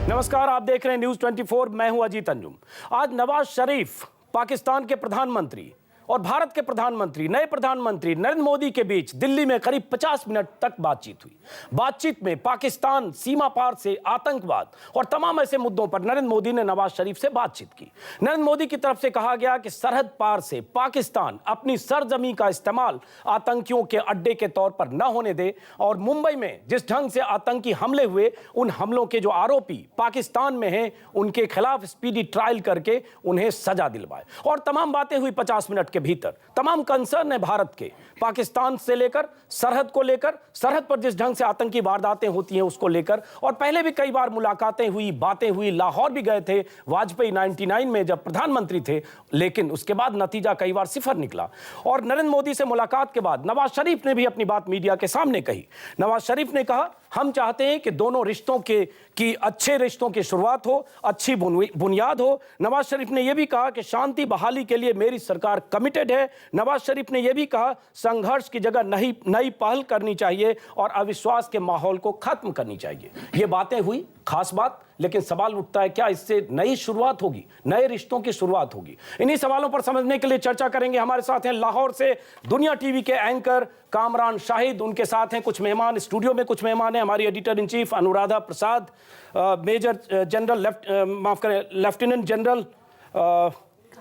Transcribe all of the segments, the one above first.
नमस्कार, आप देख रहे हैं न्यूज 24। मैं हूं अजीत अंजुम। आज नवाज शरीफ, पाकिस्तान के प्रधानमंत्री, और भारत के प्रधानमंत्री, नए प्रधानमंत्री नरेंद्र मोदी के बीच दिल्ली में करीब 50 मिनट तक बातचीत हुई। बातचीत में पाकिस्तान सीमा पार से आतंकवाद और तमाम ऐसे मुद्दों पर नरेंद्र मोदी ने नवाज शरीफ से बातचीत की। नरेंद्र मोदी की तरफ से कहा गया कि सरहद पार से पाकिस्तान अपनी सरजमी का इस्तेमाल आतंकियों के अड्डे के तौर पर न होने दे, और मुंबई में जिस ढंग से आतंकी हमले हुए, उन हमलों के जो आरोपी पाकिस्तान में हैं, उनके खिलाफ स्पीडी ट्रायल करके उन्हें सजा दिलवाए। और तमाम बातें हुई 50 मिनट के भीतर। तमाम कंसर्न है भारत के, पाकिस्तान से लेकर सरहद को लेकर, सरहद पर जिस ढंग से आतंकी वारदातें होती हैं उसको लेकर। और पहले भी कई बार मुलाकातें हुई, बातें हुई। लाहौर भी गए थे वाजपेयी 99 में जब प्रधानमंत्री थे, लेकिन उसके बाद नतीजा कई बार सिफर निकला। और नरेंद्र मोदी से मुलाकात के बाद नवाज शरीफ ने भी अपनी बात मीडिया के सामने कही। नवाज शरीफ ने कहा, हम चाहते हैं कि दोनों रिश्तों की अच्छे रिश्तों की शुरुआत हो, अच्छी बुनियाद हो। नवाज शरीफ ने यह भी कहा कि शांति बहाली के लिए मेरी सरकार कमिटेड है। नवाज शरीफ ने यह भी कहा, संघर्ष की जगह नई पहल करनी चाहिए और अविश्वास के माहौल को खत्म करनी चाहिए। ये बातें हुई, खास बात। लेकिन सवाल उठता है, क्या इससे नई शुरुआत होगी, नए रिश्तों की शुरुआत होगी? इन्हीं सवालों पर समझने के लिए चर्चा करेंगे। हमारे साथ हैं लाहौर से दुनिया टीवी के एंकर कामरान शाहिद, उनके साथ हैं कुछ मेहमान, स्टूडियो में कुछ मेहमान हैं। हमारी editor in chief Anuradha Prasad, major general lieutenant general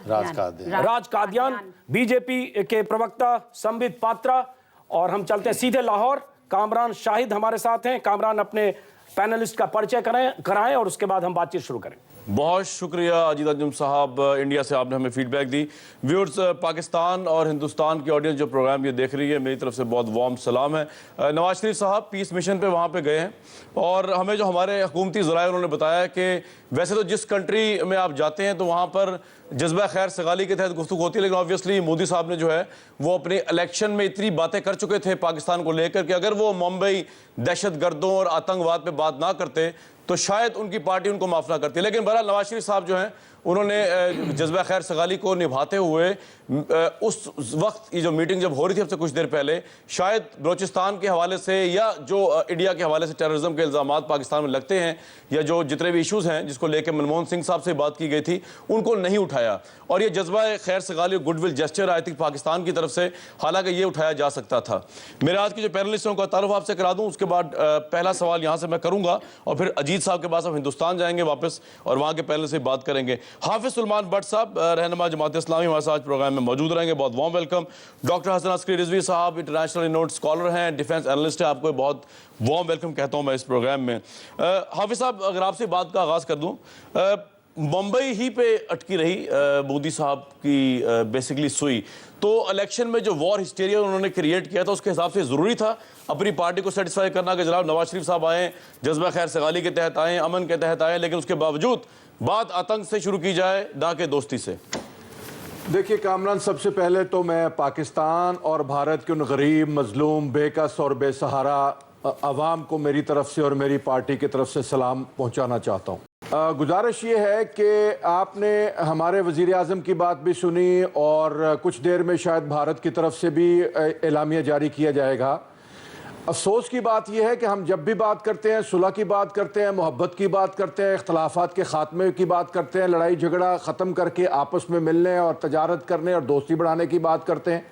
Raj Kadian, BJP के प्रवक्ता संबित पात्रा। और हम चलते हैं सीधे लाहौर। कामरान शाहिद हमारे साथ हैं। कामरान, अपने पैनलिस्ट का परिचय कराएं और उसके बाद हम बातचीत शुरू करें। बहुत शुक्रिया अजीत अंजुम साहब, इंडिया से आपने हमें फीडबैक दी। व्यूअर्स, पाकिस्तान और हिंदुस्तान की ऑडियंस जो प्रोग्राम ये देख रही है, मेरी तरफ से बहुत वार्म सलाम है। नवाज शरीफ साहब पीस मिशन पे वहाँ पे गए हैं, और हमें जो हमारे हुकूमती ज़राए उन्होंने बताया कि वैसे तो जिस कंट्री में आप जाते हैं तो वहाँ पर जज्बा खैर सगाली के तहत गुफ्तगू होती है, लेकिन ऑब्वियसली मोदी साहब ने जो है वो अपने इलेक्शन में इतनी बातें कर चुके थे पाकिस्तान को लेकर कि अगर वो मुंबई दहशत गर्दों और आतंकवाद पे बात ना करते तो शायद उनकी पार्टी उनको माफ ना करती। लेकिन बहरहाल नवाज शरीफ साहब जो हैं उन्होंने जज्बा खैर सगाली को निभाते हुए उस वक्त ये जो मीटिंग जब हो रही थी अब से कुछ देर पहले, शायद बलोचिस्तान के हवाले से या जो इंडिया के हवाले से टेररिज्म के इल्ज़ाम पाकिस्तान में लगते हैं, या जो जितने भी इशूज़ हैं जिसको लेकर मनमोहन सिंह साहब से बात की गई थी, उनको नहीं उठाया। और ये जज्बा खैर सगाली गुडविल जेस्चर आई थी पाकिस्तान की तरफ से, हालांकि ये उठाया जा सकता था। मेरे आज के जो पैनलिस्टों का तारुफ आपसे करा दूँ, उसके बाद पहला सवाल यहाँ से मैं करूँगा और फिर अजीत साहब के पास हम हिंदुस्तान जाएंगे वापस और वहाँ के पैनल से बात करेंगे। हाफिज सुलेमान भट्ट साहब, रहनुमा जमात इस्लामी, हमारे साथ प्रोग्राम में मौजूद रहेंगे, बहुत warm welcome. Doctor Hasan Askari Rizvi साहब, इंटरनेशनल नोट स्कॉलर हैं, डिफेंस एनालिस्ट है, आपको बहुत वार्म वेलकम कहता हूं मैं इस प्रोग्राम में। हाफिज साहब, अगर आपसे बात का आगाज़ कर दूं, मुंबई ही पे अटकी रही मोदी साहब की बेसिकली सुई, तो इलेक्शन में जो वॉर हिस्टेरिया उन्होंने क्रिएट किया था उसके हिसाब से ज़रूरी था अपनी पार्टी को सेटिस्फाई करना कि जनाब नवाज शरीफ साहब आए, जज्बा खैर सगाली के तहत आए, अमन के तहत आए, लेकिन उसके बावजूद बात आतंक से शुरू की जाए ना कि दोस्ती से। देखिए कामरान, सबसे पहले तो मैं पाकिस्तान और भारत के उन गरीब, मजलूम, बेकस और बेसहारा अवाम को मेरी तरफ से और मेरी पार्टी की तरफ से सलाम पहुंचाना चाहता हूं। गुजारिश ये है कि आपने हमारे वज़ीर आज़म की बात भी सुनी और कुछ देर में शायद भारत की तरफ से भी एलामिया जारी किया जाएगा। अफसोस की बात यह है कि हम जब भी बात करते हैं, सुलह की बात करते हैं, मोहब्बत की बात करते हैं, इख्तलाफात के ख़ात्मे की बात करते हैं, लड़ाई झगड़ा ख़त्म करके आपस में मिलने और तजारत करने और दोस्ती बढ़ाने की बात करते हैं,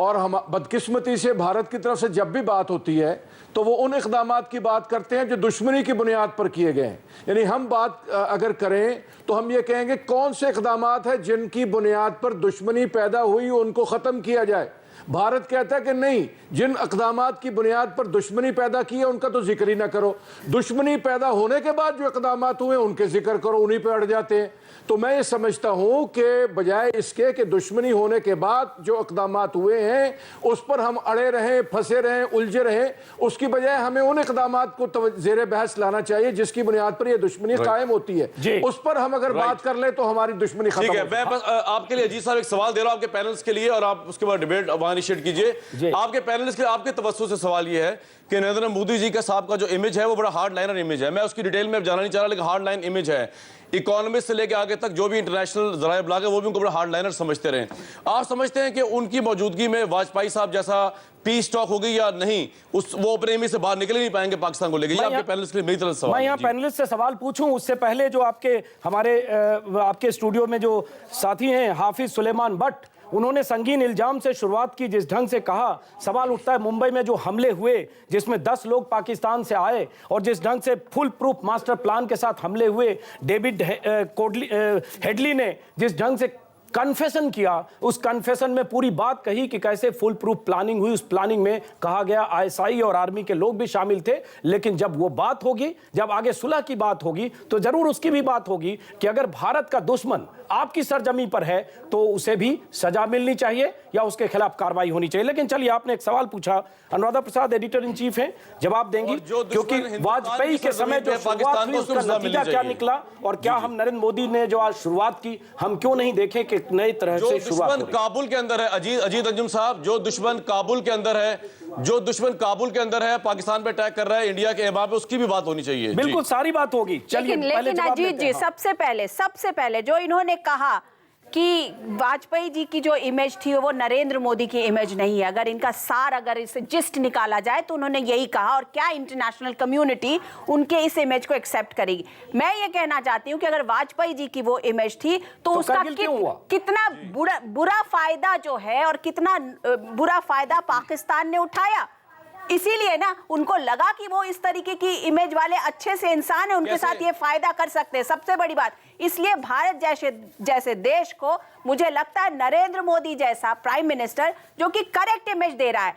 और हम बदकिस्मती से भारत की तरफ से जब भी बात होती है तो वो उन इक़दामात की बात करते हैं जो दुश्मनी की बुनियाद पर किए गए हैं। यानी हम बात अगर करें तो हम ये कहेंगे कौन से इक़दामात हैं जिनकी बुनियाद पर दुश्मनी पैदा हुई, उनको ख़त्म किया जाए। भारत कहता है कि नहीं, जिन इक़दामात की बुनियाद पर दुश्मनी पैदा की है उनका तो जिक्र ही ना करो, दुश्मनी पैदा होने के बाद जो इक़दामात हुए उनके जिक्र करो, उन्हीं पर अड़ जाते हैं। तो मैं ये समझता हूँ कि बजाय इसके कि दुश्मनी होने के बाद जो इक़दामात हुए हैं उस पर हम अड़े रहें, फंसे रहें, उलझे रहें, उसकी बजाय हमें उन इक़दामात को ज़ेरे बहस लाना चाहिए जिसकी बुनियाद पर यह दुश्मनी कायम होती है। उस पर हम अगर बात कर ले तो हमारी दुश्मनी खत्म। ठीक है, मैं बस आपके लिए अजीत साहब एक सवाल दे रहा हूँ आपके पैनल्स के लिए, और आप उसके बाद डिबेट इनिशिएट कीजिए। आपके पैनलिस्ट के आपके तवज्जो से सवाल ये है कि नरेंद्र मोदी जी का साहब का जो इमेज है वो बड़ा हार्ड लाइनर इमेज है। मैं उसकी डिटेल में जाना नहीं चाह रहा, लेकिन हार्ड लाइन इमेज है। इकोनॉमिस्ट से लेकर आगे तक जो भी इंटरनेशनल जराए ब्लाग है वो भी उनको बड़ा हार्ड लाइनर समझते रहे। आप समझते हैं कि उनकी मौजूदगी में वाजपेयी साहब जैसा पीस टॉक होगी या नहीं, वो अपने एमी से बाहर निकल ही नहीं पाएंगे पाकिस्तान को लेकर? ये आपके पैनलिस्ट के लिए मेरी तरफ से सवाल मैं यहाँ है। पैनलिस्ट से सवाल पूछूं उससे पहले जो आपके स्टूडियो में जो साथी हैं हाफिज सुलेमान भट्ट, उन्होंने संगीन इल्जाम से शुरुआत की। जिस ढंग से कहा, सवाल उठता है मुंबई में जो हमले हुए जिसमें 10 लोग पाकिस्तान से आए और जिस ढंग से फुल प्रूफ मास्टर प्लान के साथ हमले हुए, डेविड हेडली ने जिस ढंग से कन्फेशन किया, उस कन्फेशन में पूरी बात कही कि कैसे फुल प्रूफ प्लानिंग हुई। उस प्लानिंग में कहा गया आईएसआई और आर्मी के लोग भी शामिल थे। लेकिन जब वो बात होगी, जब आगे सुलह की बात होगी, तो जरूर उसकी भी बात होगी कि अगर भारत का दुश्मन आपकी सरजमी पर है तो उसे भी सजा मिलनी चाहिए या उसके खिलाफ कार्रवाई होनी चाहिए। लेकिन चलिए, आपने एक सवाल पूछा, Anuradha Prasad editor in chief हैं, जवाब देंगी, क्योंकि वाजपेयी के समय जो शुरुआत हुई उसका नतीजा क्या निकला और क्या हम नरेंद्र मोदी ने जो आज शुरुआत की, हम क्यों नहीं देखें कि नई तरह से शुरुआत? काबुल के अंदर है अजीत अंजुम साहब, जो दुश्मन काबुल के अंदर है, पाकिस्तान पे अटैक कर रहा है, इंडिया के एमा पे, उसकी भी बात होनी चाहिए। बिल्कुल, सारी बात होगी। चलिए, लेकिन अजीत जी, सबसे पहले जो इन्होंने कहा कि वाजपेयी जी की जो इमेज थी वो नरेंद्र मोदी की इमेज नहीं है, अगर इनका सार, अगर इसे जिस्ट निकाला जाए तो उन्होंने यही कहा, और क्या इंटरनेशनल कम्युनिटी उनके इस इमेज को एक्सेप्ट करेगी? मैं ये कहना चाहती हूँ कि अगर वाजपेयी जी की वो इमेज थी तो उसका कितना बुरा फायदा जो है और कितना बुरा फायदा पाकिस्तान ने उठाया। इसीलिए ना उनको लगा कि वो इस तरीके की इमेज वाले अच्छे से इंसान है, उनके साथ ये फायदा कर सकते हैं। सबसे बड़ी बात, इसलिए भारत जैसे देश को, मुझे लगता है नरेंद्र मोदी जैसा प्राइम मिनिस्टर जो कि करेक्ट इमेज दे रहा है,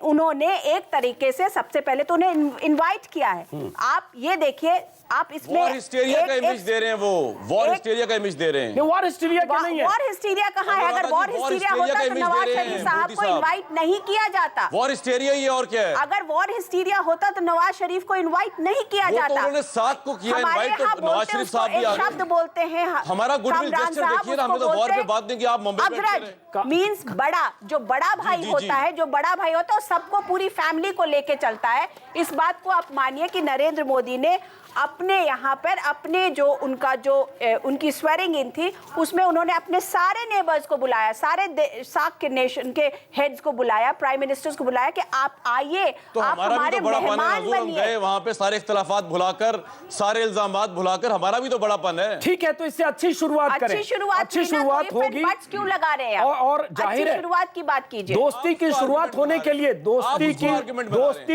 उन्होंने एक तरीके से सबसे पहले तो उन्हें इनवाइट किया है। आप ये देखिए, आप इसमें वॉर हिस्टीरिया का इमेज दे रहे हैं, वो वॉर हिस्टीरिया का इमेज दे रहे हैं। वॉर हिस्टीरिया का नहीं है। वॉर हिस्टीरिया कहाँ है? अगर वॉर हिस्टीरिया होता तो नवाज शरीफ साहब को इनवाइट नहीं किया जाता। वॉर हिस्टीरिया ही और क्या है? अगर वॉर हिस्टीरिया होता तो नवाज शरीफ को इनवाइट नहीं किया जाता। उन्होंने 7 को किया इनवाइट, तो नवाज शरीफ साहब भी आ गए। शब्द बोलते हैं हमारा गुडविल जेस्चर देखिए ना, हमने तो वॉर पे बात नहीं की, आप मुंबई में अग्रज मींस बड़ा, जो बड़ा भाई होता है, जो बड़ा भाई होता है सबको, पूरी फैमिली को लेके चलता है। इस बात को आप मानिए कि नरेंद्र मोदी ने अपने यहाँ पर अपने जो उनकी स्वेरिंग इन थी उसमें उन्होंने अपने सारे नेबर्स को बुलाया, सारे सार्क के नेशन के हेड्स को बुलाया, प्राइम मिनिस्टर्स को बुलाया कि आप आइए, तो आप हमारे मेहमान बनिए। वहां पे सारे इख्तिलाफात भुलाकर, सारे इल्जामात भुलाकर, हमारा भी तो बड़ापन है। ठीक है, तो इससे अच्छी शुरुआत करें। अच्छी शुरुआत होगी। क्यों लगा रहे हैं? और जाहिर है शुरुआत की बात कीजिए। दोस्ती की शुरुआत होने के लिए, दोस्ती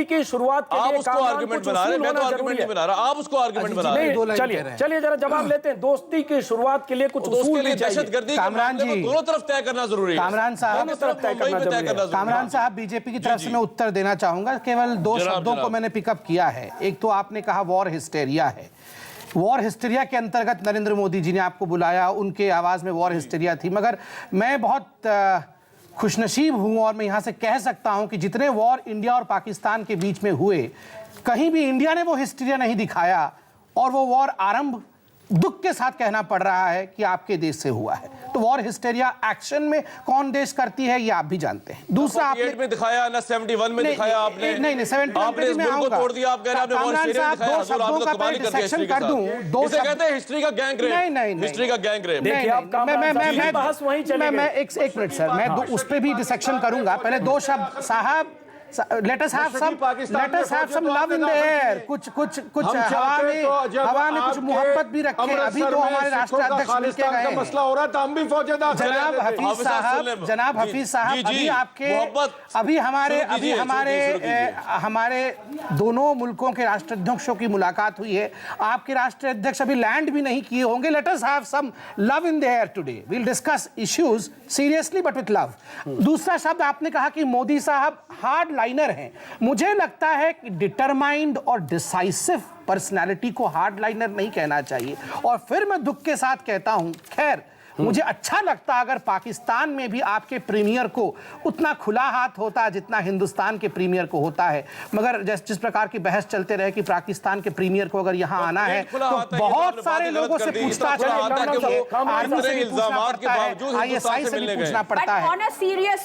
की शुरुआत के लिए आर्गुमेंट बना रहे हैं। मैं तो आर्गुमेंट नहीं बना रहा, आप उसको आर्गुमेंट बना रहे हैं। चलिए जरा जवाब लेते हैं। दोस्ती की शुरुआत के लिए कुछ उसूल भी चाहिए। दहशतगर्दी कामरान जी दोनों तरफ तय करना जरूरी है। कामरान साहब, बीजेपी की तरफ से मैं उत्तर देना चाहूंगा। केवल 2 शब्दों को मैंने पिकअप किया है। एक तो आपने कहा वॉर हिस्टेरिया है। वॉर हिस्टेरिया के अंतर्गत नरेंद्र मोदी जी ने आपको बुलाया, उनके आवाज में वॉर हिस्टेरिया थी। मगर मैं बहुत खुशनसीब हूं और मैं यहां से कह सकता हूं कि जितने वॉर इंडिया और पाकिस्तान के बीच में हुए, कहीं भी इंडिया ने वो हिस्टेरिया नहीं दिखाया और वो वॉर आरंभ दुख के साथ कहना पड़ रहा है कि आपके देश से हुआ है। तो वॉर हिस्टेरिया एक्शन में कौन देश करती है ये आप भी जानते हैं। दूसरा आपने में दिखाया ना, 71 में दिखाया आपने। नहीं 71 पे मैं आऊंगा। तोड़ दिया आप कह रहे हैं, आपने वॉर हिस्टेरिया दिखाया। 2 शब्दों का पहले डिसेक्शन कर दूं। 2 शब्द कहते हैं हिस्ट्री का गैंग रेप। नहीं हिस्ट्री का गैंग रेप। देखिए, आप मैं बहस वहीं चलेंगे। मैं एक मिनट सर, मैं उस पे भी डिसेक्शन करूंगा। पहले 2 शब्द साहब, let us have some love in the air। कुछ हवा में कुछ मोहब्बत भी रखें। अभी तो हमारे राष्ट्रीय अध्यक्ष मिलके गए हैं। मसला हो रहा था, हम भी फौजेदार। जनाब हफीज साहब, अभी हमारे दोनों मुल्कों के राष्ट्राध्यक्षों की मुलाकात हुई है। आपके राष्ट्रीय अध्यक्ष अभी लैंड भी नहीं किए होंगे। Let us have some love in the air today. We will discuss issues seriously but with love. दूसरा शब्द आपने कहा कि मोदी साहब हार्ड लाइनर हैं। मुझे लगता है कि डिटरमाइंड और डिसाइसिव पर्सनालिटी को हार्ड लाइनर नहीं कहना चाहिए। और फिर मैं दुख के साथ कहता हूं, खैर मुझे अच्छा लगता अगर पाकिस्तान में भी आपके प्रीमियर को उतना खुला हाथ होता जितना हिंदुस्तान के प्रीमियर को होता है। मगर जिस प्रकार की बहस चलते रहे कि पाकिस्तान के प्रीमियर को अगर यहाँ आना है तो बहुत सारे लोगों से पूछताछ आर्मी से भी पूछना पड़ता है, ISI से भी पूछना पड़ता है। ये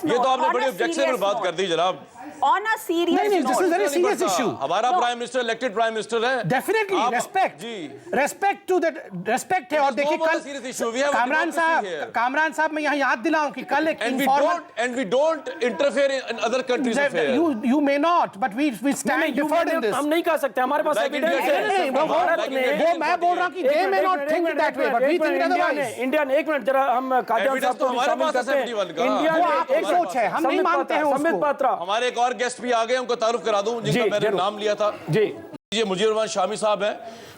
तो आपने बड़ी ऑब्जेक्शनल बात कर दी जनाब। on a serious नहीं, this is note. very serious नहीं issue. पड़ता। हमारा prime minister elected prime minister है। Definitely, आप- respect. जी। Respect to that, respect है। और is देखिए no more a कल serious issue. We have a democracy here. Kamran साहब मैं यहाँ याद दिलाऊं कि कल एक And we don't interfere in other countries' affairs. you may not, but we stand different in this. हम नहीं कह सकते, हमारे पास Like एविडेंस India है। did. वो भारत ने वो मैं बोल रहा हूँ कि they may not think that way, but we think otherwise. India ने एक मिनट जरा हम कादियान Evidence साहब तो को भी हमारे शामिल पास है करते हैं। 71 का। इंडिया वो ने आपकी एक सोच है, हम नहीं संबित मानते हैं पात्रा, उसको। संबित पात्रा। हमारे एक और गेस्ट भी आ गए, उनको तारुफ करा दूं जिनका जी, मैंने जरूर। नाम लिया था। जी ये मुजीर रहमान शामी साहब हैं,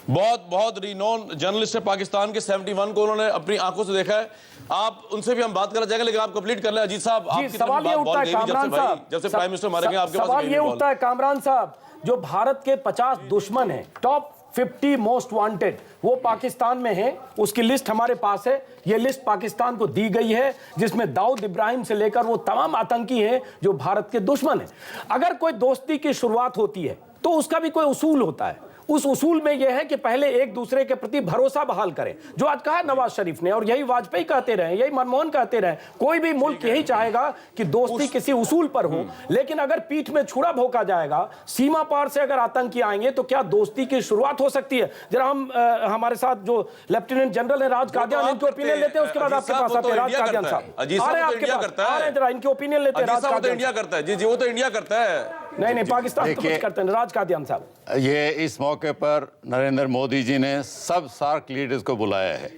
बहुत रिनोन जर्नलिस्ट है पाकिस्तान के। 71 को उन्होंने अपनी आंखों से देखा है। आप उनसे भी हम बात करना चाहेंगे, लेकिन आप कंप्लीट कर लें। अजीत साहब, जी, आपकी तरफ सवाल ये बात उठता है गई भी कामरान साहब, जब से प्राइम मिनिस्टर मारे गए आपके पास सवाल गई ये नहीं उठता है कामरान साहब, जो भारत के 50 दुश्मन हैं, टॉप 50 मोस्ट वांटेड, वो पाकिस्तान में है। उसकी लिस्ट हमारे पास है। ये लिस्ट पाकिस्तान को दी गई है, जिसमें दाऊद इब्राहिम से लेकर वो तमाम आतंकी हैं जो भारत के दुश्मन हैं। अगर कोई दोस्ती की शुरुआत होती है तो उसका भी कोई उसूल होता है। उस उसूल में यह है कि पहले एक दूसरे के प्रति भरोसा बहाल करें, जो आज कहा नवाज शरीफ ने, और यही वाजपेयी कहते रहे, यही मनमोहन कहते रहे। कोई भी मुल्क यही चाहेगा कि दोस्ती किसी उसूल पर हो, लेकिन अगर पीठ में छुरा भोंका जाएगा, सीमा पार से अगर आतंकी आएंगे, तो क्या दोस्ती की शुरुआत हो सकती है? जरा हम हमारे साथ जो लेफ्टिनेंट जनरल है राज कादियान, इनके ओपिनियन लेते हैं, उसके बाद आपके पास आते हैं राज कादियान साहब। अजीत साहब तो इंडिया करता है, जरा इनके ओपिनियन लेते हैं अजीत राज साहब तो कादियान इंडिया करता है। जी जी, वो तो इंडिया करता है। नहीं, पाकिस्तान तो कुछ करते हैं। राज कादियान साहब, ये इस मौके पर नरेंद्र मोदी जी ने सब सार्क लीडर्स को बुलाया है,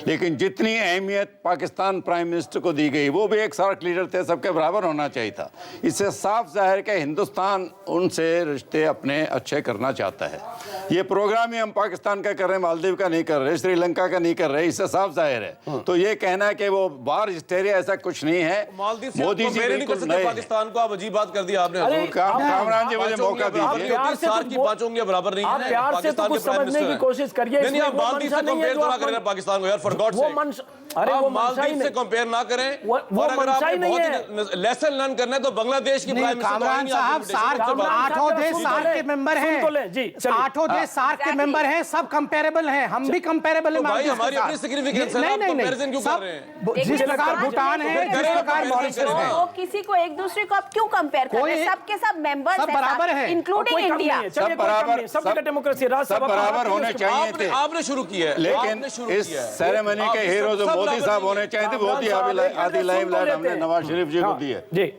लेकिन जितनी अहमियत पाकिस्तान प्राइम मिनिस्टर को दी गई, वो भी एक सार्क लीडर थे, सबके बराबर होना चाहिए था। इससे साफ जाहिर कि हिंदुस्तान उनसे रिश्ते अपने अच्छे करना चाहता है। ये प्रोग्राम ही हम पाकिस्तान का कर रहे हैं, मालदीव का नहीं कर रहे, श्रीलंका का नहीं कर रहे, इससे साफ जाहिर है। तो ये कहना कि वो बार हिस्टेरिया, ऐसा कुछ नहीं है। मालदीव से मोदी जी बिल्कुल नए हैं। पाकिस्तान को आप अजीब बात कर दी आपने। अरे, कामरान जी मुझे मौका दीजिए। प्यार से सार्क की पांच उंगलियां बराबर नहीं आप है। प्यार से तो पाकिस्तान कुछ के प्राइम समझने की मिनिस्टर कोशिश करिए। नहीं, आप इसमें वो मालदीव से मंशा नहीं है कंपेयर जो ना आप करें पाकिस्तान को यार, फॉर गॉड वो सेक। मंशा, अरे आप वो मंशा ही मालदीव से नहीं, कंपेयर ना करें। वो और अगर मंशा ही आपने नहीं बहुत ही लेसन लर्न करना है तो बांग्लादेश की प्राइम मिनिस्टर कामरान साहब, सार्क आठों देश सार्क के मेंबर हैं। आठों देश सार्क के मेंबर हैं, सब कंपेरेबल हैं। हम भी कंपेरेबल हैं। भाई हमारी अपनी सिग्निफिकेंस है, आप कंपैरिजन क्यों कर रहे हैं? जिस प्रकार भूटान है, जिस प्रकार मॉरिशस है, वो किसी को एक दूसरे को आप क्यों कंपेयर कर रहे हैं? सबके सब मेंबर्स सब बराबर हैं। Including India. सब बराबर, सबका डेमोक्रेसी, राज सब साहब बराबर होने चाहिए थे। आपने शुरू किया है, लेकिन आपने शुरू इस किया है। सेरेमनी के हीरो जो मोदी साहब होने चाहिए थे, बहुत ही आधी लाइमलाइट हमने नवाज शरीफ जी को दी है। जी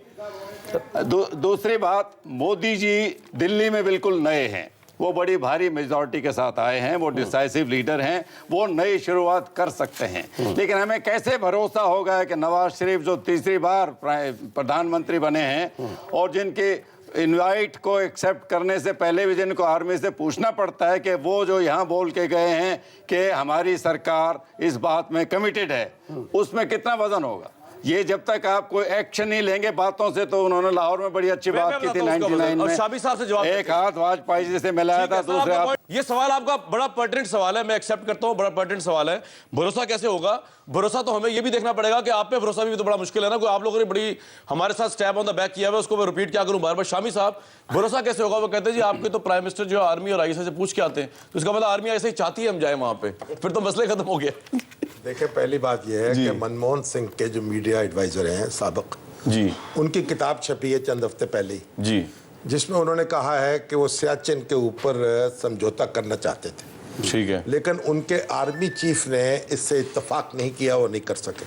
दूसरी बात, मोदी जी दिल्ली में बिल्कुल नए हैं। वो बड़ी भारी मेजॉरिटी के साथ आए हैं, वो डिसाइसिव लीडर हैं, वो नई शुरुआत कर सकते हैं। लेकिन हमें कैसे भरोसा होगा कि नवाज शरीफ जो तीसरी बार प्रधानमंत्री बने हैं और जिनके इनवाइट को एक्सेप्ट करने से पहले भी जिनको आर्मी से पूछना पड़ता है कि वो जो यहाँ बोल के गए हैं कि हमारी सरकार इस बात में कमिटेड है, उसमें कितना वजन होगा? ये जब तक आप कोई एक्शन नहीं लेंगे बातों से, तो उन्होंने लाहौर में बड़ी अच्छी बात की थी 99 में, शामी साहब से जवाब एक हाथ वाजपेयी जी से मिलाया था, दूसरे हाथ। ये सवाल आपका बड़ा पर्टिनेंट सवाल है, मैं एक्सेप्ट करता हूं, बड़ा पर्टिनेंट सवाल है। भरोसा कैसे होगा? भरोसा तो हमें ये भी देखना पड़ेगा कि आप पे भरोसा भी तो बड़ा मुश्किल है ना। कोई आप लोगों ने बड़ी हमारे साथ स्टैप ऑन द बैक किया हुआ, उसको मैं रिपीट क्या करूं बार बार। शामी साहब, भरोसा कैसे होगा? वो कहते हैं जी आपके तो प्राइम मिनिस्टर जो आर्मी और आईएसआई से पूछ के आते हैं, तो इसका मतलब आर्मी ऐसे ही चाहती है हम जाए वहां पे, फिर तो मसले खत्म हो गया। देखिए, पहली बात यह है कि मनमोहन सिंह के जो मीडिया एडवाइजर हैं साबिक जी, उनकी किताब छपी है चंद हफ्ते पहले ही, जी, जिसमें उन्होंने कहा है कि वो सियाचिन के ऊपर समझौता करना चाहते थे, ठीक है, लेकिन उनके आर्मी चीफ ने इससे इत्तेफाक नहीं किया, वो नहीं कर सके।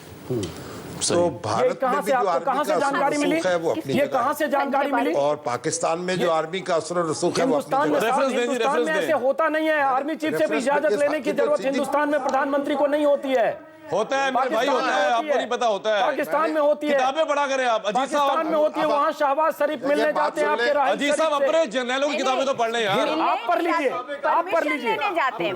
तो भारत में भी जो आर्मी का जानकारी मिली रसूख है वो अपनी ये जगह कहां से जानकारी मिली? और पाकिस्तान में जो आर्मी का असर और रसूख है वो अपनी जगह। हिंदुस्तान में ऐसे होता नहीं है। आर्मी चीफ से भी इजाजत लेने की जरूरत हिंदुस्तान में प्रधानमंत्री को नहीं होती है। होता है मेरे भाई, होता है, आपको नहीं पता होता है। पाकिस्तान में होती है, किताबें पढ़ा करें आप। अजीत पाकिस्तान में होती है, वहाँ शहबाज शरीफ मिलने जाते हैं आपके राहिल अजीत साहब, शरीफ से। अपने जर्नलों की किताबें तो पढ़ लें यार। आप पढ़ लीजिए, आप पढ़ लीजिए। लेने जाते हैं,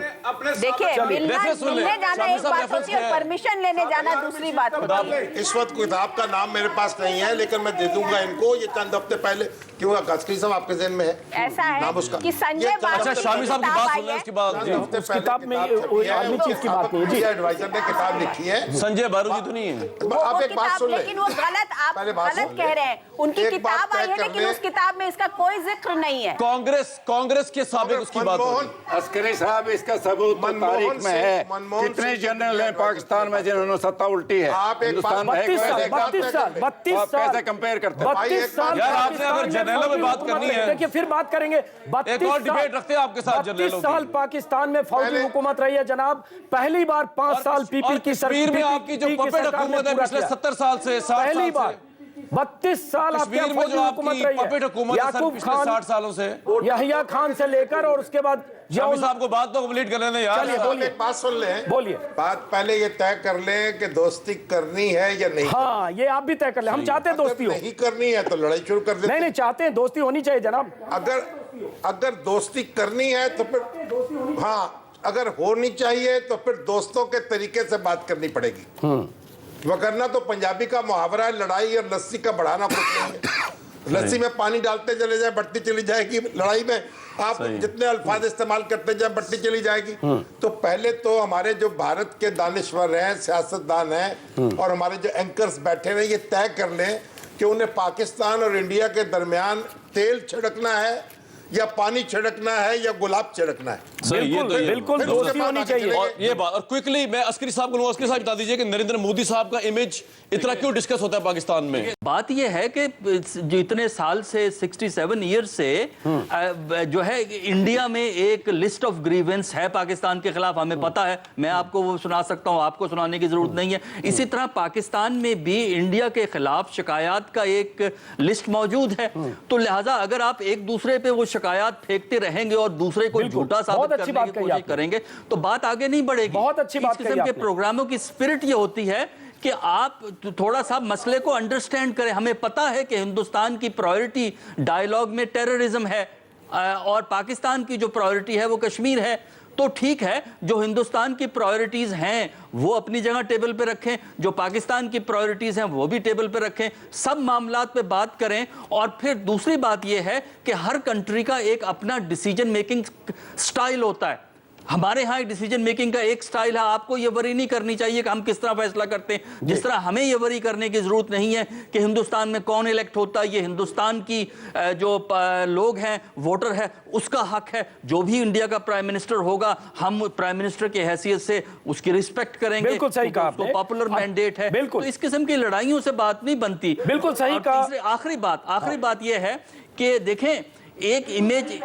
देखिए मिलने जाना एक बात होती है, परमिशन लेने जाना दूसरी बात होती है। इस वक्त किताब का नाम मेरे पास नहीं है, लेकिन मैं दे दूंगा इनको। ये चंद हफ्ते पहले क्यों कसकी साहब आपके जहन में है? ऐसा है नाम उसका कि संजय अच्छा, शामी साहब की बात सुन लें, उसके बाद उस किताब में आर्मी चीफ की बात नहीं है जी। एडवाइजर ने किताब किताब लिखी है। संजय बारूदी तो नहीं है। आप एक बात सुन लें, लेकिन वो गलत, आप पहले बात गलत सुन कह लें। रहे हैं। उनकी एक बात किताब आई तय है कर लेकिन लें। उस किताब में इसका कोई जिक्र नहीं है। कांग्रेस के साबिक उसकी बात हो रही है। अस्करी साहब, इसका सबूत तो मनमोहन तारीख में सिंह- है। मनमोहन कितने सिंह जनरल हैं पाकिस्तान में जिन्होंने सत्ता उल्टी है? आप एक हिंदुस्तान बात- में है 32 कोई साल, ऐसा? 32 साल, 32 तो आप साल कैसे कंपेयर करते हैं? भाई, 32 एक बात- साल यार, आपने पाकिस्तान अगर में जनरलों में बात फौजी करनी हुकूमत है। रही। देखिए फिर बात करेंगे। 32 और डिबेट रखते हैं आपके साथ जनरलों 32 की। साल पाकिस्तान में फौजी पहले- हुकूमत रही है जनाब। पहली बार 5 साल पीपी और की कश्मीर में आपकी जो पपेट हुकूमत है पिछले 70 साल से, 60 साल पहली से। बार 32 साल आपके कश्मीर में फौजी जो हुकूमत आपकी रही पपेट है। हुकूमत है सर, याकूब पिछले 60 खान, सालों से। यहिया खान से लेकर और उसके बाद शामी साहब को बात तो कंप्लीट कर लेने यार। चलिए, आप एक बात सुन लें, बोलिए। बात पहले ये तय कर लें कि दोस्ती करनी है या नहीं। हाँ, ये आप भी तय कर ले। हम चाहते हैं दोस्ती अगर हो। नहीं करनी है तो लड़ाई शुरू कर देते नहीं नहीं, चाहते हैं दोस्ती होनी चाहिए जनाब। अगर दोस्ती करनी है तो फिर हाँ, अगर होनी चाहिए तो फिर दोस्तों के तरीके से बात करनी पड़ेगी। वरना तो पंजाबी का मुहावरा है, लड़ाई और लस्सी का बढ़ाना कुछ नहीं है। लस्सी में पानी डालते चले जाए, बढ़ती चली जाएगी। लड़ाई में आप जितने अल्फाज इस्तेमाल करते जाए, बढ़ती चली जाएगी। तो पहले तो हमारे जो भारत के दानिश्वर हैं, सियासतदान हैं और हमारे जो एंकर्स बैठे हैं, ये तय कर लें कि उन्हें पाकिस्तान और इंडिया के दरमियान तेल छिड़कना है या पानी छिड़कना है या गुलाब छिड़कना है। सही, ये तो ये- बिल्कुल फिर दोस्ती उसके बाद होनी आगे चाहिए। चलेंगे। और ये बात, और क्विकली मैं अस्करी साहब को लूंगा। अस्करी साहब बता दीजिए कि नरेंद्र मोदी साहब का इमेज इतना क्यों डिस्कस होता है पाकिस्तान में? बात यह है कि जो इतने साल से 67 ईयर से जो है इंडिया में एक लिस्ट ऑफ ग्रीवेंस है पाकिस्तान के खिलाफ, हमें पता है। मैं आपको वो सुना सकता हूं, आपको सुनाने की जरूरत नहीं है। इसी तरह पाकिस्तान में भी इंडिया के खिलाफ शिकायत का एक लिस्ट मौजूद है। तो लिहाजा अगर आप एक दूसरे पे वो शिकायत फेंकते रहेंगे और दूसरे को बिल्कुल, झूठा बहुत साबित अच्छी करने बात की कही कोशिश आपने। करेंगे तो बात आगे नहीं बढ़ेगी। बहुत अच्छी बात इस कही किस्म के आपने। प्रोग्रामों की स्पिरिट ये होती है कि आप थोड़ा सा मसले को अंडरस्टैंड करें। हमें पता है कि हिंदुस्तान की प्रायोरिटी डायलॉग में टेररिज्म है और पाकिस्तान की जो प्रायोरिटी है वो कश्मीर है। तो ठीक है, जो हिंदुस्तान की प्रायोरिटीज हैं वो अपनी जगह टेबल पे रखें, जो पाकिस्तान की प्रायोरिटीज हैं वो भी टेबल पे रखें, सब मामलात पे बात करें। और फिर दूसरी बात यह है कि हर कंट्री का एक अपना डिसीजन मेकिंग स्टाइल होता है। हमारे यहाँ एक डिसीजन मेकिंग का एक स्टाइल है। आपको ये वरी नहीं करनी चाहिए कि हम किस तरह फैसला करते हैं। जिस तरह हमें ये वरी करने की जरूरत नहीं है कि हिंदुस्तान में कौन इलेक्ट होता है। ये हिंदुस्तान की जो लोग हैं, वोटर है, उसका हक है। जो भी इंडिया का प्राइम मिनिस्टर होगा, हम प्राइम मिनिस्टर की हैसियत से उसकी रिस्पेक्ट करेंगे। बिल्कुल सही कहा उसको आपने। पॉपुलर मैंडेट है। बिल्कुल। तो इस किस्म की लड़ाइयों से बात नहीं बनती। बिल्कुल सही और कहा। तीसरी आखिरी बात यह है कि देखें, एक इमेज,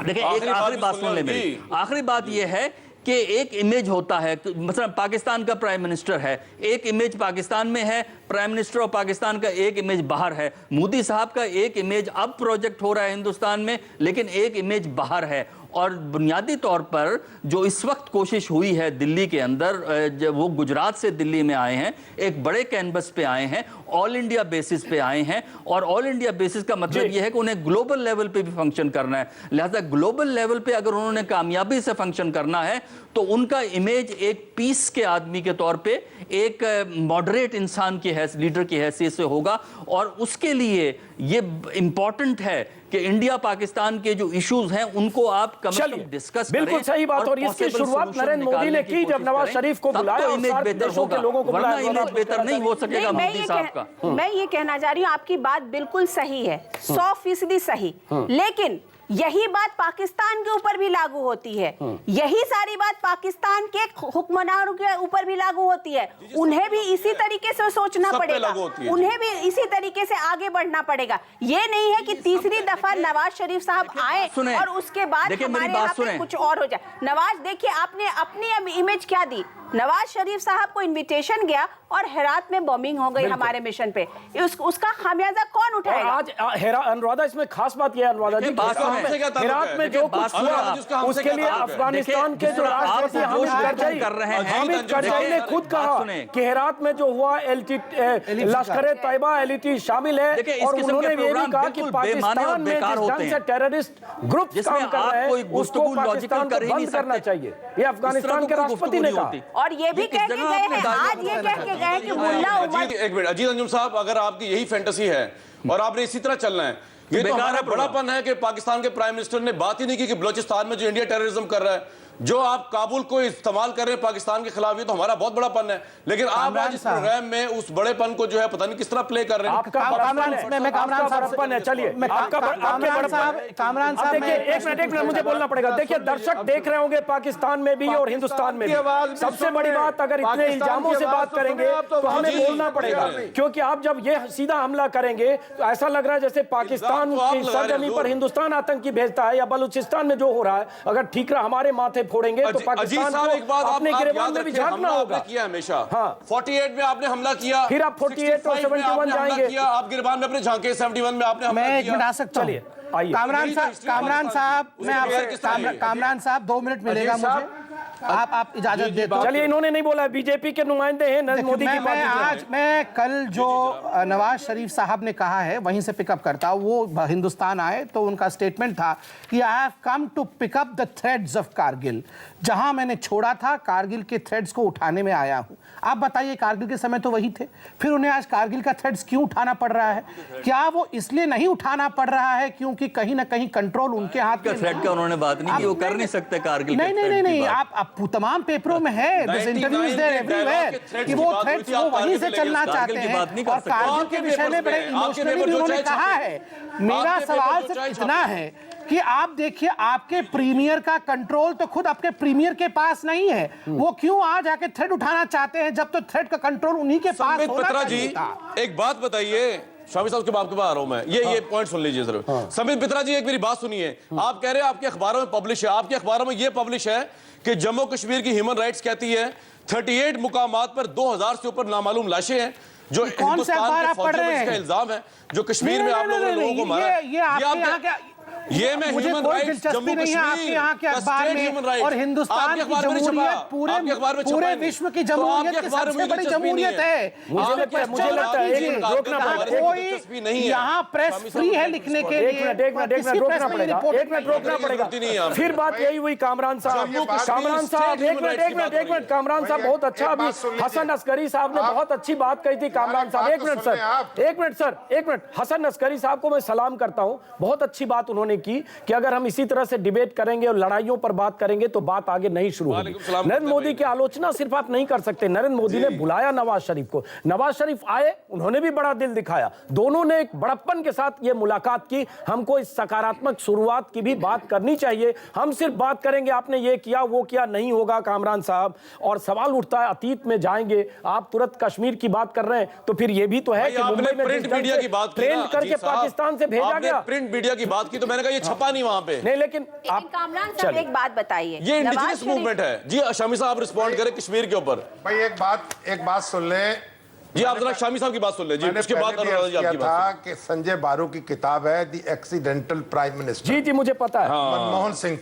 देखिए एक आखिरी बात सुन ले मेरी। आखिरी बात यह है कि एक इमेज होता है, मतलब पाकिस्तान का प्राइम मिनिस्टर है, एक इमेज पाकिस्तान में है, प्राइम मिनिस्टर ऑफ पाकिस्तान का एक इमेज बाहर है। मोदी साहब का एक इमेज अब प्रोजेक्ट हो रहा है हिंदुस्तान में, लेकिन एक इमेज बाहर है। और बुनियादी तौर पर जो इस वक्त कोशिश हुई है दिल्ली के अंदर, जब वो गुजरात से दिल्ली में आए हैं, एक बड़े कैनवस पे आए हैं, ऑल इंडिया बेसिस पे आए हैं। और ऑल इंडिया बेसिस का मतलब यह है कि उन्हें ग्लोबल लेवल पे भी फंक्शन करना है। लिहाजा ग्लोबल लेवल पे अगर उन्होंने कामयाबी से फंक्शन करना है तो उनका इमेज एक पीस के आदमी के तौर पे, एक मॉडरेट इंसान की लीडर की हैसियत से होगा। और उसके लिए ये इंपॉर्टेंट है कि इंडिया पाकिस्तान के जो इश्यूज हैं उनको आप कम से कम डिस्कस करें। बिल्कुल सही बात। और इसकी possible शुरुआत solution नरेंद्र मोदी ने निकालने की जब कोशिश नवाज करें। शरीफ को तब बुलाया तो और इमेज सार्क बेहतर देशों के होगा, लोगों को वरना बुलाया। इमेज बेहतर नहीं हो सकेगा मोदी साहब का। मैं ये कहना चाह रही हूँ, आपकी बात बिल्कुल सही है, 100% सही। लेकिन यही बात पाकिस्तान के ऊपर भी लागू होती है। यही सारी बात पाकिस्तान के हुक्मरानों के ऊपर भी लागू होती है। उन्हें भी इसी तरीके से सोचना पड़ेगा, उन्हें भी इसी तरीके से आगे बढ़ना पड़ेगा। ये नहीं है कि तीसरी दफा नवाज शरीफ साहब आए और उसके बाद हमारे यहाँ पे कुछ और हो जाए। नवाज, देखिए आपने अपनी इमेज क्या दी। नवाज शरीफ साहब को इनविटेशन गया और हेरात में बॉम्बिंग हो गई हमारे मिशन पे। उसका खामियाजा कौन उठाएगा? आज अनुराधा, इसमें खास बात यह है अनुराधा जी, हेरात में जो कुछ हुआ उसके लिए अफगानिस्तान के जो राष्ट्रपति हामिद करजई ने खुद कहा कि हेरात में जो हुआ लश्कर तैयबा एलटी शामिल है। और उन्होंने ये भी कहा कि पाकिस्तान में जिस ढंग से टेररिस्ट ग्रुप काम कर रहे हैं उसको पाकिस्तान को बंद करना चाहिए। ये अफगानिस्तान के राष्ट्रपति ने कहा। और ये भी कह के गए हैं, आज ये कह के गए कि मुल्ला उमर। एक मिनट अजीत अंजुम साहब, अगर आपकी यही फैंटेसी है और आपने इसी तरह चलना है, ये तो हमारा बड़ापन है कि पाकिस्तान के प्राइम मिनिस्टर ने बात ही नहीं की कि बलूचिस्तान में जो इंडिया टेररिज्म कर रहा है जो आप काबुल को इस्तेमाल कर रहे हैं पाकिस्तान के खिलाफ, ये तो हमारा बहुत बड़ा पन है। लेकिन आप आज इस प्रोग्राम में उस बड़ेपन को जो है पता नहीं किस तरह प्ले कर रहे हैं। आपका बड़प्पन है। चलिए कामरान साहब देखिए, एक मिनट मुझे बोलना पड़ेगा। देखिए, दर्शक देख रहे होंगे पाकिस्तान में भी और हिंदुस्तान में भी। सबसे बड़ी बात, अगर इतने इल्जामों से बात करेंगे तो हमें बोलना पड़ेगा, क्योंकि आप जब ये सीधा हमला करेंगे तो ऐसा लग रहा है जैसे पाकिस्तान की सरजमी पर हिंदुस्तान आतंकी भेजता है, या बलूचिस्तान में जो हो रहा है अगर ठीक रहा हमारे माथे फोड़ेंगे तो पाकिस्तान को अपने गिरबान में भी झांकना होगा। किया हमेशा। हाँ, 48 में आपने हमला किया, फिर आप 48 और 71 जाएंगे। आप गिरबान में अपने झांके, 71 में आपने हमला मैं एक किया। मिनट आ सकता हूं? चलिए, आइए। कामरान साहब 2 मिनट मिलेगा मुझे, आप इजाजत दे दो। चलिए, इन्होंने नहीं बोला, बीजेपी के नुमाइंदे हैं, नरेंद्र मोदी की पार्टी के। मैं कल जो नवाज शरीफ साहब ने कहा है वहीं से पिकअप करता हूं। वो हिंदुस्तान आए तो उनका स्टेटमेंट था कि I have come to pick up the threads of Kargil. जहां मैंने छोड़ा था कारगिल के थ्रेड्स को उठाने में आया हूं। आप बताइए, कारगिल के समय तो वही थे, फिर उन्हें आज कारगिल का थ्रेड्स क्यों उठाना पड़ रहा है? क्या वो इसलिए नहीं उठाना पड़ रहा है क्योंकि कहीं ना कहीं कंट्रोल उनके हाथ में? थ्रेड का उन्होंने बात नहीं की, वो कर नहीं सकते कारगिल। नहीं, आप तमाम पेपरों में है, दिस इंटरव्यूज देयर एवरीवेयर कि वो थ्रेड्स वो वहीं से चलना चाहते हैं। और कारगिल के विषय में बड़े इमोशनली भी उन्होंने कहा है। मेरा सवाल सिर्फ इतना है कि आप देखिए, आपके प्रीमियर का कंट्रोल तो खुद आपके प्रीमियर के पास नहीं है। वो क्यों आज आके थ्रेड उठाना चाहते हैं जब तो थ्रेड का कंट्रोल उन्हीं के पास होना चाहिए था? एक बात बताइए, शामी साहब के बाप के पास आ रहा हूं मैं, ये पॉइंट सुन लीजिए जरा। समित पित्रा जी, एक मेरी बात सुनिए। आप कह रहे हैं आपके अखबारों में पब्लिश है, आपके अखबारों में ये पब्लिश है कि जम्मू कश्मीर की ह्यूमन राइट्स कहती है 38 मुकामात पर 2000 से ऊपर नामालूम लाशें हैं, जो हिंदुस्तान के फौजियों पर इसका इल्जाम है, जो कश्मीर में आप लोगों को मारा। ये मैं ह्यूमन राइट्स जम्मू कश्मीर आपके यहाँ के अखबार में, और हिंदुस्तान की जमहूरियत पूरे विश्व की जमहूरियत की सबसे बड़ी जमहूरियत है। मुझे लगता है कोई यहाँ प्रेस फ्री है लिखने के लिए। एक मिनट रोकना पड़ेगा। फिर बात यही हुई कामरान साहब, एक मिनट कामरान साहब बहुत अच्छा, अभी हसन अस्करी साहब ने बहुत अच्छी बात कही थी। कामरान साहब एक मिनट हसन अस्करी साहब को मैं सलाम करता हूं, बहुत अच्छी बात उन्होंने की कि अगर हम इसी तरह से डिबेट करेंगे और लड़ाइयों पर बात करेंगे तो बात आगे नहीं शुरू होगी। नरेंद्र मोदी की आलोचना सिर्फ आप नहीं कर सकते। नरेंद्र मोदी ने बुलाया नवाज शरीफ को, नवाज शरीफ आए, उन्होंने भी बड़ा दिल दिखाया, दोनों ने एक बड़प्पन के साथ ये मुलाकात की। हमको इस सकारात्मक शुरुआत की भी बात करनी चाहिए। हम सिर्फ बात करेंगे आपने ये किया वो किया, नहीं होगा कामरान साहब। और सवाल उठता है, अतीत में जाएंगे, आप तुरंत कश्मीर की बात कर रहे हैं, तो फिर ये भी तो है कि मुंबई में प्रिंट मीडिया की बात ट्रेन करके पाकिस्तान से भेजा गया। प्रिंट मीडिया की बात की तो मैंने कहा ये छपा नहीं वहां पे। नहीं, लेकिन आप कामरान साहब एक बात बताइए, ये इंडिजिनस मूवमेंट है जी। शामी साहब रिस्पॉन्ड करें कश्मीर के ऊपर। भाई एक बात सुन ले जी, आप जरा शामी साहब की बात सुन ले जी, उसके बाद अनुराधा जी आपकी बात था कि संजय बारू की किताब है द एक्सीडेंटल प्राइम मिनिस्टर। जी मुझे पता है। मनमोहन सिंह,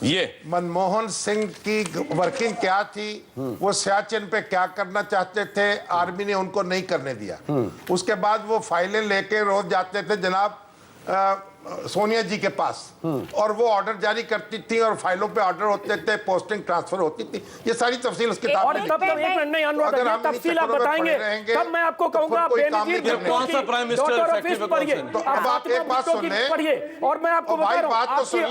ये मनमोहन सिंह की वर्किंग क्या थी, वो सियाचिन पे क्या करना चाहते थे, आर्मी ने उनको नहीं करने दिया। उसके बाद वो फाइलें लेके रोज जाते थे जनाब सोनिया जी के पास, और वो ऑर्डर जारी करती थी और फाइलों पे ऑर्डर होते थे, पोस्टिंग ट्रांसफर होती थी। ये सारी तफसील उस किताब में तब एक मिनट नहीं अनुराधा, तफसील आप बताएंगे तब मैं आपको कहूंगा बेनजीर कौन सा प्राइम मिनिस्टर पढ़िए, आप एक बात सुन ले पढ़िए। और मैं आपको बता रहा हूं,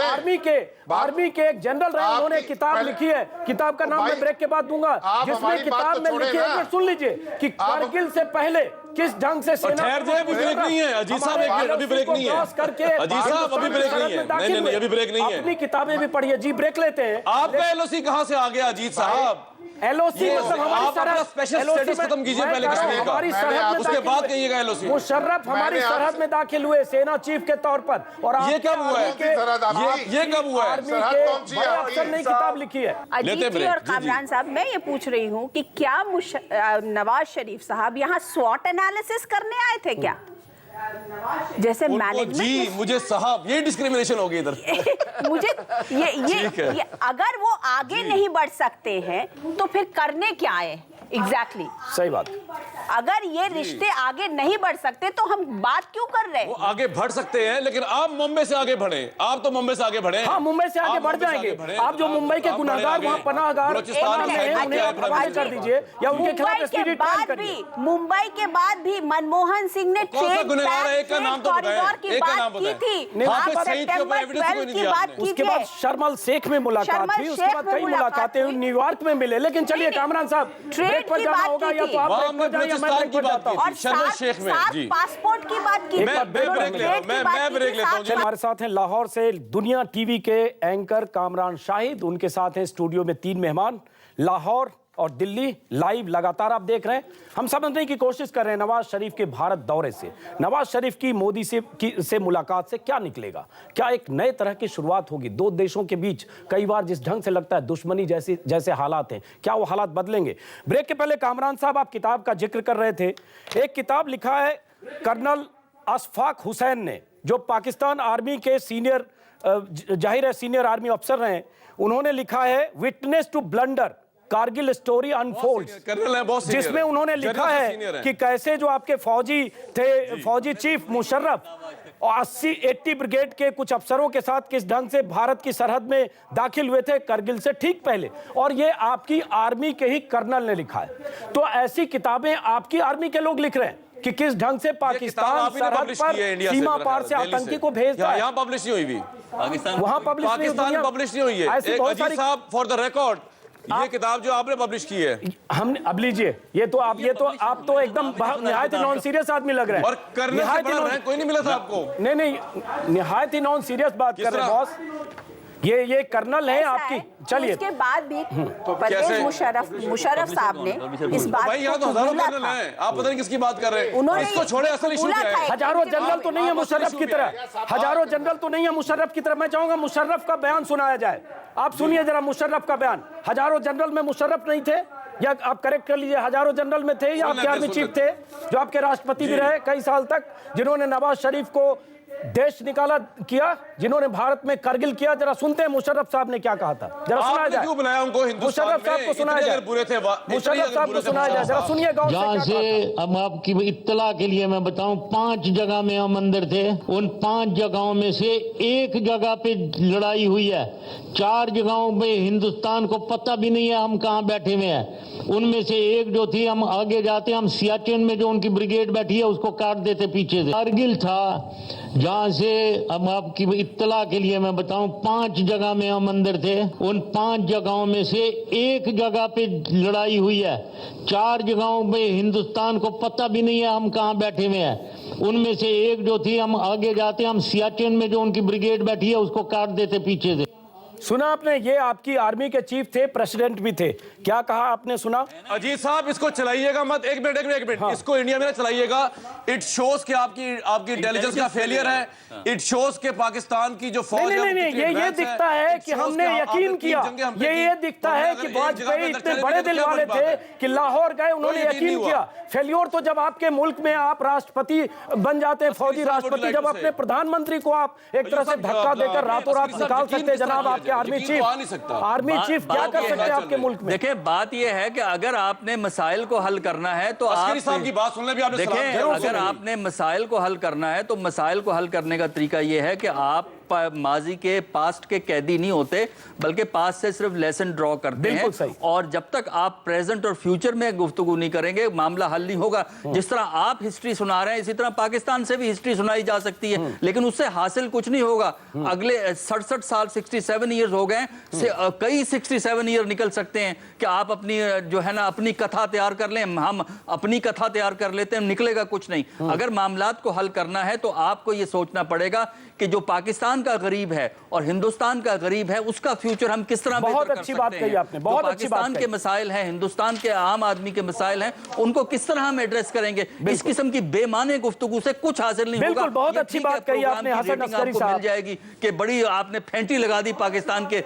आर्मी के एक जनरल रहे, उन्होंने किताब लिखी है, किताब का नाम मैं ब्रेक के बाद दूंगा, जिसमें किताब में लिखी है, सुन लीजिए, कि कारगिल से पहले किस ढंग से सेना अभी ब्रेक नहीं है अजीत साहब, एक मिनट, अभी ब्रेक नहीं है करके अजीत साहब, अभी ब्रेक नहीं है। नहीं, अभी ब्रेक नहीं है। अपनी किताबें भी पढ़िए जी, ब्रेक लेते हैं। आपका एलओसी कहां से आ गया अजीत साहब? एलओसी मतलब हमारी सरहद, स्पेशल स्टेटस खत्म कीजिए पहले कश्मीर का, हमारी सरहद में उसके बाद कहिएगा एलओसी। मुशर्रफ हमारी सरहद में दाखिल हुए सेना चीफ के तौर पर, और ये कब हुआ है? ये कब हुआ है? आर्मी के बड़े अफसर ने किताब लिखी है। अजीत जी और कामरान साहब, मैं ये पूछ रही हूँ कि क्या नवाज शरीफ साहब यहाँ स्वॉट एनालिसिस करने आए थे क्या? जैसे मैनेजमेंट जी, मुझे साहब ये डिस्क्रिमिनेशन हो गई इधर। मुझे ये अगर वो आगे नहीं बढ़ सकते हैं तो फिर करने क्या है? एग्जैक्टली सही बात। अगर ये रिश्ते आगे नहीं बढ़ सकते तो हम बात क्यों कर रहे हैं? वो आगे बढ़ सकते हैं, लेकिन आप मुंबई से आगे बढ़े, आप तो मुंबई से आगे बढ़े। हाँ, मुंबई से आगे बढ़ जाएंगे। आप जो मुंबई के गुनाहगार वहाँ पनाहगार उन्हें आप हवाले कर दीजिए या उनके खिलाफ एसपीडी ट्रायल करिए। मुंबई के बाद भी मनमोहन सिंह ने ट्रेड कॉरिडोर की बात की थी। आप सितंबर 12 की बात कीजिए। उसके बाद शर्मल शेख में मुलाकात हुई, उसके बाद कई मुलाकातें हुई, न्यूयॉर्क में मिले। लेकिन चलिए कामरान साहब, ब्रेक पर जाना होगा या तो आप ब्रेक पर जाइए, मैं ब्रेक पर जाता हूँ। और साथ पासपोर्ट की बात की। मैं ब्रेक लेता हूँ। हमारे साथ हैं लाहौर से दुनिया टीवी के एंकर कामरान शाहिद, उनके साथ हैं स्टूडियो में 3 मेहमान। लाहौर और दिल्ली लाइव लगातार आप देख रहे हैं। हम समझने की कोशिश कर रहे हैं नवाज शरीफ के भारत दौरे से, नवाज शरीफ की मोदी से मुलाकात से क्या निकलेगा। क्या एक नए तरह की शुरुआत होगी? दो देशों के बीच कई बार जिस ढंग से लगता है दुश्मनी जैसे हालात हैं, क्या वो हालात बदलेंगे? ब्रेक के पहले कामरान साहब, आप किताब का जिक्र कर रहे थे। एक किताब लिखा है कर्नल अशफाक हुसैन ने, जो पाकिस्तान आर्मी के सीनियर, जाहिर है सीनियर आर्मी अफसर रहे। उन्होंने लिखा है witness to blunder, Kargil story unfolds, जिसमें उन्होंने लिखा है कि कैसे जो आपके फौजी थे, फौजी चीफ मुशर्रफ और 80 ब्रिगेड के कुछ अफसरों के साथ किस ढंग से भारत की सरहद में दाखिल हुए थे करगिल से ठीक पहले, और ये आपकी आर्मी के ही कर्नल ने लिखा है। तो ऐसी किताबें आपकी आर्मी के लोग लिख रहे हैं कि किस ढंग से पाकिस्तान सरहद पर सीमा पार से आतंकी को भेजता है। यहाँ पब्लिश नहीं हुई भी, वहां पब्लिश नहीं हुई है। अजीज साहब, फॉर द रिकॉर्ड, ये किताब जो आपने पब्लिश की है, हमने, अब लीजिए, ये तो आप तो एकदम निहायत ही नॉन सीरियस आदमी लग रहे हैं। और करने से बड़ा रैंक कोई नहीं मिला था आपको। नहीं, निहायत ही नॉन सीरियस बात कर रहे हैं बॉस। ये कर्नल है आपकी। चलिए, उसके बाद भी परवेज मुशर्रफ साहब ने इस बात भाई यहाँ तो हजारों जनरल हैं, आप पता नहीं किसकी बात कर रहे हैं। इसको छोड़े, असल इशू क्या है? हजारों जनरल तो नहीं है मुशर्रफ की तरह, हजारों जनरल तो नहीं है मुशर्रफ की तरह। मैं चाहूंगा मुशर्रफ का बयान सुनाया जाए। आप सुनिए जरा मुशर्रफ का बयान। हजारों जनरल में मुशर्रफ नहीं थे, या आप करेक्ट कर लीजिए, हजारों जनरल में थे या आपके आर्मी चीफ थे, जो आपके राष्ट्रपति भी रहे कई साल तक, जिन्होंने नवाज शरीफ को देश निकाला किया, जिन्होंने भारत में करगिल किया। जरा सुनते हैं मुशर्रफ साहब ने क्या कहा था, जरा सुनाया जाए। क्यों बुलाया उनको हिंदुस्तान में? मुशर्रफ साहब को सुनाया जाए, मुशर्रफ साहब को सुनाया जाए, जरा सुनिए गौर से। जहाँ से अब आपकी इत्तला के लिए मैं बताऊं, 5 जगह में हम अंदर थे। उन 5 जगहों में से एक जगह पे लड़ाई हुई है, 4 जगहों पे हिंदुस्तान को पता भी नहीं है हम कहाँ बैठे हुए हैं। उनमें से एक जो थी, हम आगे जाते, हम सियाचिन में जो उनकी ब्रिगेड बैठी है उसको काट देते पीछे से। कारगिल था, जहाँ से अब आपकी इत्तला के लिए मैं बताऊं, 5 जगह में हम अंदर थे। उन 5 जगहों में से एक जगह पे लड़ाई हुई है, 4 जगहों पे हिंदुस्तान को पता भी नहीं है हम कहाँ बैठे हुए हैं। उनमें से एक जो थी, हम आगे जाते, हम सियाचिन में जो उनकी ब्रिगेड बैठी है उसको काट देते पीछे से। सुना आपने? ये आपकी आर्मी के चीफ थे, प्रेसिडेंट भी थे। क्या कहा आपने, सुना? अजीत साहब, इसको चलाइएगा मत। एक मिनट, हाँ। इसको इंडिया में ना चलाइएगा। इट शोज कि आपकी इंटेलिजेंस का फेलियर है। इट शोज के पाकिस्तान की जो फौज है, नहीं, ये दिखता है कि हमने यकीन किया। ये दिखता है कि वाजपेयी इतने बड़े दिल वाले थे कि लाहौर गए, उन्होंने यकीन किया। फेलियर तो जब आपके मुल्क में आप राष्ट्रपति बन जाते हैं, फौजी राष्ट्रपति, जब अपने प्रधानमंत्री को आप एक तरह से धक्का देकर रातों रात निकाल सकते हैं। जनाब आपके आर्मी चीफ क्या कर सकते हैं आपके मुल्क में? देखिए, बात यह है कि अगर आपने मसाइल को हल करना है तो आप की बात सुनने भी आपने देखें, अगर आपने मसाइल को हल करना है तो मसाइल को हल करने का तरीका यह है कि आप माजी के पास्ट के कैदी नहीं होते, बल्कि पास्ट से सिर्फ लेसन ड्रॉ करते हैं। और जब तक आप प्रेजेंट और फ्यूचर में गुफ्तगू नहीं करेंगे, मामला हल नहीं होगा। जिस तरह आप हिस्ट्री सुना रहे हैं, इसी तरह पाकिस्तान से भी हिस्ट्री सुनाई जा सकती है, लेकिन उससे हासिल कुछ नहीं होगा। अगले 67 साल 67 ईयर्स हो गए, कई 67 ईयर निकल सकते हैं कि आप अपनी जो है ना अपनी कथा तैयार कर लें, हम अपनी कथा तैयार कर लेते हैं, निकलेगा कुछ नहीं। अगर मामलात को हल करना है तो आपको यह सोचना पड़ेगा कि जो पाकिस्तान का गरीब है और हिंदुस्तान का गरीब है, उसका फ्यूचर हम किस तरह बहुत अच्छी बात कही आपने, बहुत अच्छी बात। पाकिस्तान के मसाइल हैं, हिंदुस्तान के आम आदमी के मसाइल हैं, उनको किस तरह हम एड्रेस करेंगे। इस किस्म की बेमाने गुफ्तगू से कुछ हासिल नहीं होगा। बिल्कुल, बहुत अच्छी बात कही आपने हसन अस्करी साहब। मिल जाएगी कि बड़ी आपने फेंटी लगा दी पाकिस्तान के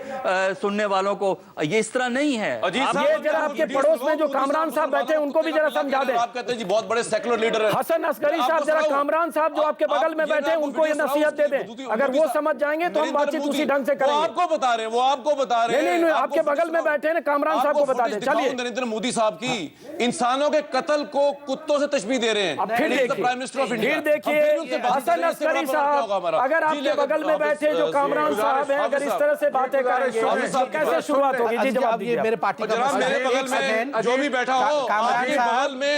सुनने वालों को, ये इस तरह नहीं है। ये जरा आपके पड़ोस में जो कामरान साहब बैठे हैं उनको भी जरा समझा दें। आप कहते हैं जी बहुत बड़े सेकुलर लीडर हैं हसन अस्करी साहब, जरा कामरान साहब जो आपके बगल में बैठे हैं उनको ये नसीहत दे दें। हैं। अगर वो समझ जाएंगे तो हम बातचीत उसी ढंग से करेंगे। वो आपको बता रहे हैं, वो आपको बता रहे हैं। नहीं, आपके बगल में बैठे हैं, कामरान साहब को बता दें। चलिए, नरेंद्र मोदी साहब की इंसानों के कत्ल को कुत्तों से तशबीह दे रहे हैं। अब फिर प्राइम मिनिस्टर ऑफ इंडिया, फिर देखिए हसन अस्करी साहब, अगर आपके बगल में बैठे जो कामरान साहब हैं, अगर इस तरह से बातें करेंगे तो कैसे शुरुआत होगी? जी जवाब दीजिए। मेरे पार्टी का मेरे बगल में जो भी बैठा हो, आपके बगल में